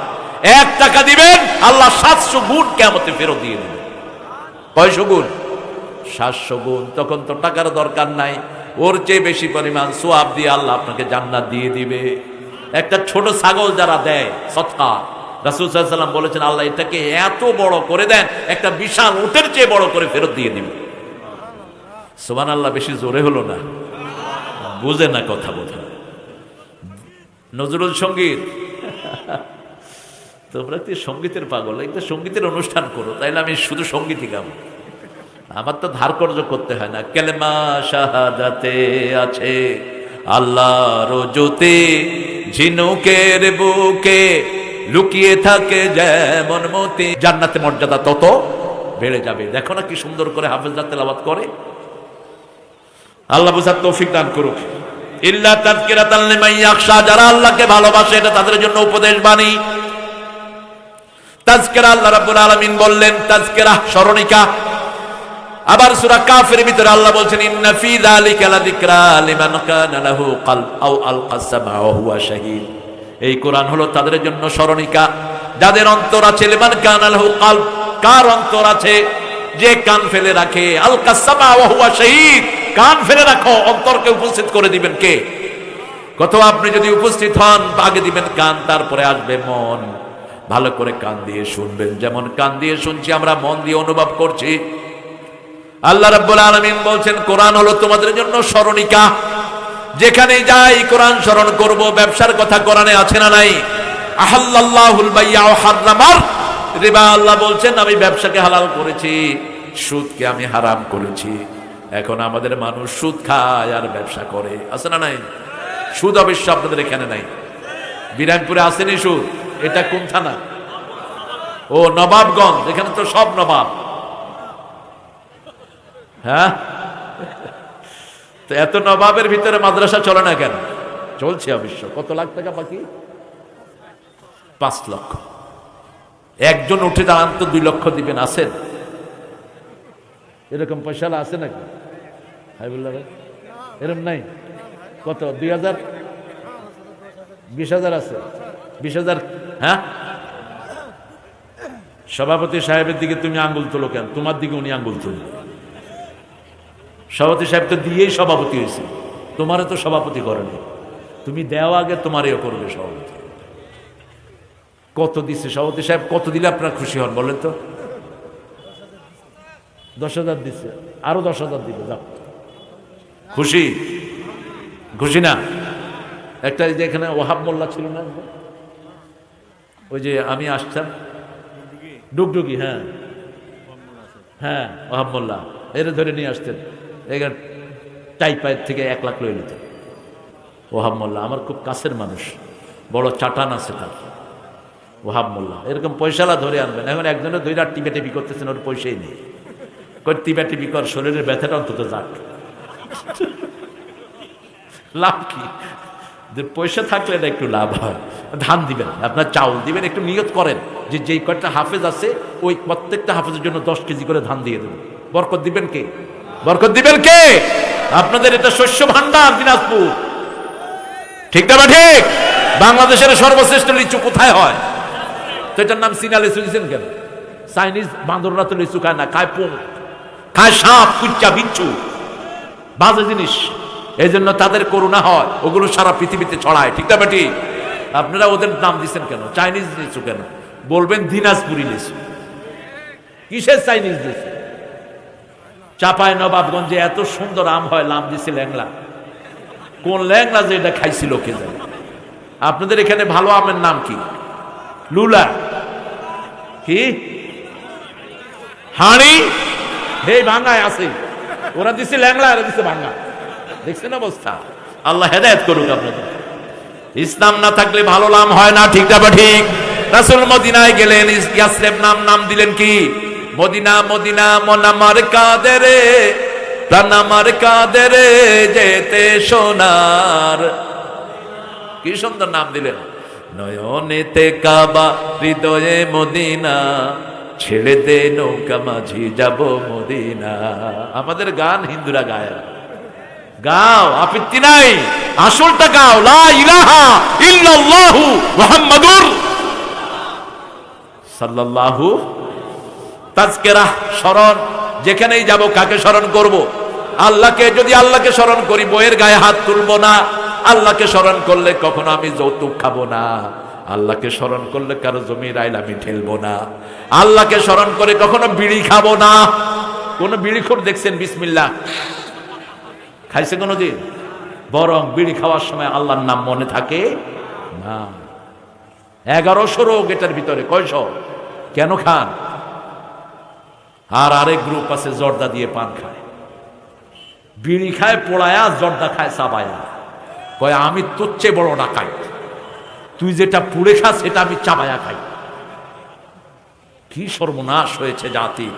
Speaker 1: 1 টাকা দিবেন, আল্লাহ 700 গুণ কিয়ামতে ফেরত দিয়ে দেবেন। কয়শো গুণ? 700 গুণ। তখন তো টাকার দরকার নাই। ওর চেয়ে বেশি পরিমাণ সোয়াব দিয়ে আল্লাহ আপনাকে জান্নাত দিয়ে দিবে। একটা ছোট ছাগল যারা দেয় সদকা, রাসূল সাল্লাল্লাহু আলাইহি ওয়াসাল্লাম বলেছেন আল্লাহ এটাকে এত বড় করে দেন, একটা বিশাল উটের চেয়ে বড় করে ফেরত দিয়ে দিবে। সুবহানাল্লাহ, বেশি জোরে হলো না, বুঝে না কথা বোঝা। নজরুল সঙ্গীত, তোমরা তো সঙ্গীতের পাগল, একটা সঙ্গীতের অনুষ্ঠান করো, তাইলে আমি শুধু সঙ্গীতই গাবো। আমার তো ধার কর্য করতে হয় না। কালেমা শাহাদাতে আছে আল্লাহর জ্যোতি, ঝিনুকের বুকে লুকিয়ে থাকে যেমন মতি। জান্নাতে মর্যাদা তত বেড়ে যাবে। দেখো না কি সুন্দর করে হাফেজরা তেলাওয়াত করে। আল্লাহ বুঝার তৌফিক দান করুক। ইল্লা তাযকিরাতাল লিমান ইয়াখশা, যারা আল্লাহকে ভালোবাসে এটা তাদের জন্য উপদেশ বাণী। তাযকিরা আল্লাহ রাব্বুল আলামিন বললেন তাযকিরা, স্মরণিকা। আবার সূরা কাফের ভিতরে আল্লাহ বলছেন ইন্না ফি যালিকা লাযিকরা লিমান কানা লাহু কলব আও আলকাস সামা ওয়া হুয়া শাহীদ। এই কোরআন হলো তাদের জন্য স্মরণিকা যাদের অন্তর আছে। লিমান কানা লাহু কলব, কার অন্তর আছে? যে কান ফেলে রাখে। আলকাস সামা ওয়া হুয়া শাহীদ, কান ফেলে রাখো, অন্তরকে উপস্থিত করে দিবেন কে? কত আপনি যদি উপস্থিত হন, আগে দিবেন কান, তারপরে আসবে মন। ভালো করে কান দিয়ে শুনবেন, যেমন কান দিয়ে শুনছি আমরা মন দিয়ে অনুভব করছি। আল্লাহ রাব্বুল আলামিন বলছেন কোরআন হলো তোমাদের জন্য স্মরণিকা। যেখানে যাই কোরআন স্মরণ করব। ব্যবসার কথা কোরআনে আছে না নাই? আহাল্লাল্লাহুল বাইয়া ওয়া হারামার রিবা। আল্লাহ বলছেন আমি ব্যবসাকে হালাল করেছি, সুদকে আমি হারাম করেছি। এখন আমাদের মানুষ সুদ খায় আর ব্যবসা করে, আছে না নাই? সুদ অবশ্য আপনাদের এখানে নাই, বিরামপুরে আসেনি সুদ। এটা কোন থানা? ও নবাবগঞ্জ, এখানে তো সব নবাব। হ্যাঁ, তো এত নবাবের ভিতরে মাদ্রাসা চলে না কেন? চলছে অবশ্য। কত লাখ টাকা বাকি? 5 লক্ষ। একজন উঠে দাঁড়ান তো 2 লক্ষ দিবেন, আছেন? এরকম পয়সা আছে নাকি? হাইবুল্লাহ ভাই, এরকম নাই? কত? 2000, 20,000 আছে? 20,000? হ্যাঁ, সভাপতি সাহেবের দিকে তুমি আঙ্গুল তোলো কেন? তোমার দিকে উনি আঙ্গুল তুলবে। সভাপতি সাহেব তো দিয়েই সভাপতি হয়েছে, তোমারে তো সভাপতি করেনি। তুমি দেওয়া আগে তোমারও করবে সভাপতি। কত দিচ্ছে সভাপতি সাহেব? কত দিলে আপনার খুশি হন বলেন তো? 10,000 দিচ্ছে, আরো 10,000 দিবে, যাও। খুশি? খুশি না? একটা যে এখানে ওহাব মোল্লা ছিল না, ওই যে আমি আসতাম ডুগডুগি, হ্যাঁ হ্যাঁ, ওহাব মোল্লা, এর ধরে নিয়ে আসতেন। এখানে টাইপায়ের থেকে 1 লাখ লয়ে নিতেন। ওহাব মোল্লা আমার খুব কাছের মানুষ, বড় চাটান আছে তার। ওহাব মোল্লা এরকম পয়সালা ধরে আনবেন। এখন একজনে 2 রাত টিপে টিপি করতেছেন, ওর পয়সাই নেই। টিপা টিপি কর, শরীরের ব্যথাটা অন্তত যাক। লাভ কি? পয়সা থাকলে না একটু লাভ হয়। ধান দিবেন, আপনার চাউল দিবেন, একটু নিয়ত করেন যে যেই কয়টা হাফেজ আছে ওই প্রত্যেকটা হাফেজের জন্য 10 কেজি করে ধান দিয়ে দেবেন। বরকত দিবেন কে? বরকত দিবেন কে? আপনাদের এটা শস্য ভান্ডার দিনাজপুর, ঠিক না? ঠিক। বাংলাদেশের সর্বশ্রেষ্ঠ লিচু কোথায় হয়? তো এটার নাম চীনা লিচু দিয়েছেন কেন? চাইনিজ বান্দররা তো লিচু খায় না, খায় পোক, খায় সাপ, কুচ্চা, বিচ্ছু, বাজে জিনিস। এই জন্য তাদের করুণা হয়, ওগুলো সারা পৃথিবীতে ছড়ায়, ঠিক না বেটি? আপনারা ওদের নাম দিচ্ছেন কেন? চাইনিজ লিচু কেন? বলবেন দিনাজপুরি লিচু। কিসের চাইনিজ লিচু? চাপায় নবাবগঞ্জে এত সুন্দর আম হয়, নাম দিছে ল্যাংলা। কোন ল্যাংলা যে এটা খাইছিল কে জানে? আপনাদের এখানে ভালো আমের নাম কি? লুলা, কি হাড়ি, হে ভাঙ্গায় আছে। ওরা দিছে ল্যাংলা, এরা দিছে ভাঙ্গা। দেখছেন অবস্থা? আল্লাহ হেদায়েত করুক আপনাদের। ইসলাম না থাকলে ভালো নাম হয় না, ঠিক না ঠিক? রাসূল মদিনায় গেলেন, ইয়াসরিব নাম দিলেন কি? মদিনা। মদিনা মন আমার কাঁদে রে, প্রাণ আমার কাঁদে রে, যেতে সোনার। কি সুন্দর নাম দিলেন। নয়নেতে কাবা, হৃদয়ে মদিনা, ছেড়ে দে নৌকা মাঝি যাব মদিনা। আমাদের গান হিন্দুরা গায়, গাও, আপত্তি নাই, আসলটা গাও। লা ইলাহা ইল্লাল্লাহু মুহাম্মাদুর সাল্লাল্লাহু। তাজকিরা, স্মরণ। যেখানেই যাব কাকে স্মরণ করব? আল্লাহকে স্মরণ করি বইয়ের গায়ে হাত তুলবো না। আল্লাহকে স্মরণ করলে কখনো আমি যৌতুক খাবো না। আল্লাহকে স্মরণ করলে কারো জমির আইল আমি ঠেলবো না। আল্লাহকে স্মরণ করে কখনো বিড়ি খাবো না। কোন বিড়িখোর দেখছেন বিসমিল্লাহ খাইছে কোনদিন? বরং বিড়ি খাওয়ার সময় আল্লাহর নাম মনে থাকে না। 1100 রোগ এটার ভিতরে। কয়শো? কেন খান? আর আরেক গ্রুপ আছে জর্দা দিয়ে পান খায়। বিড়ি খায় পোড়ায়া, জর্দা খায় চাবায়া। কয় আমি তোর চেয়ে বড় ডাকাত, তুই যেটা পুড়ে খাস সেটা আমি চাবায়া খাই। কি সর্বনাশ হয়েছে জাতি!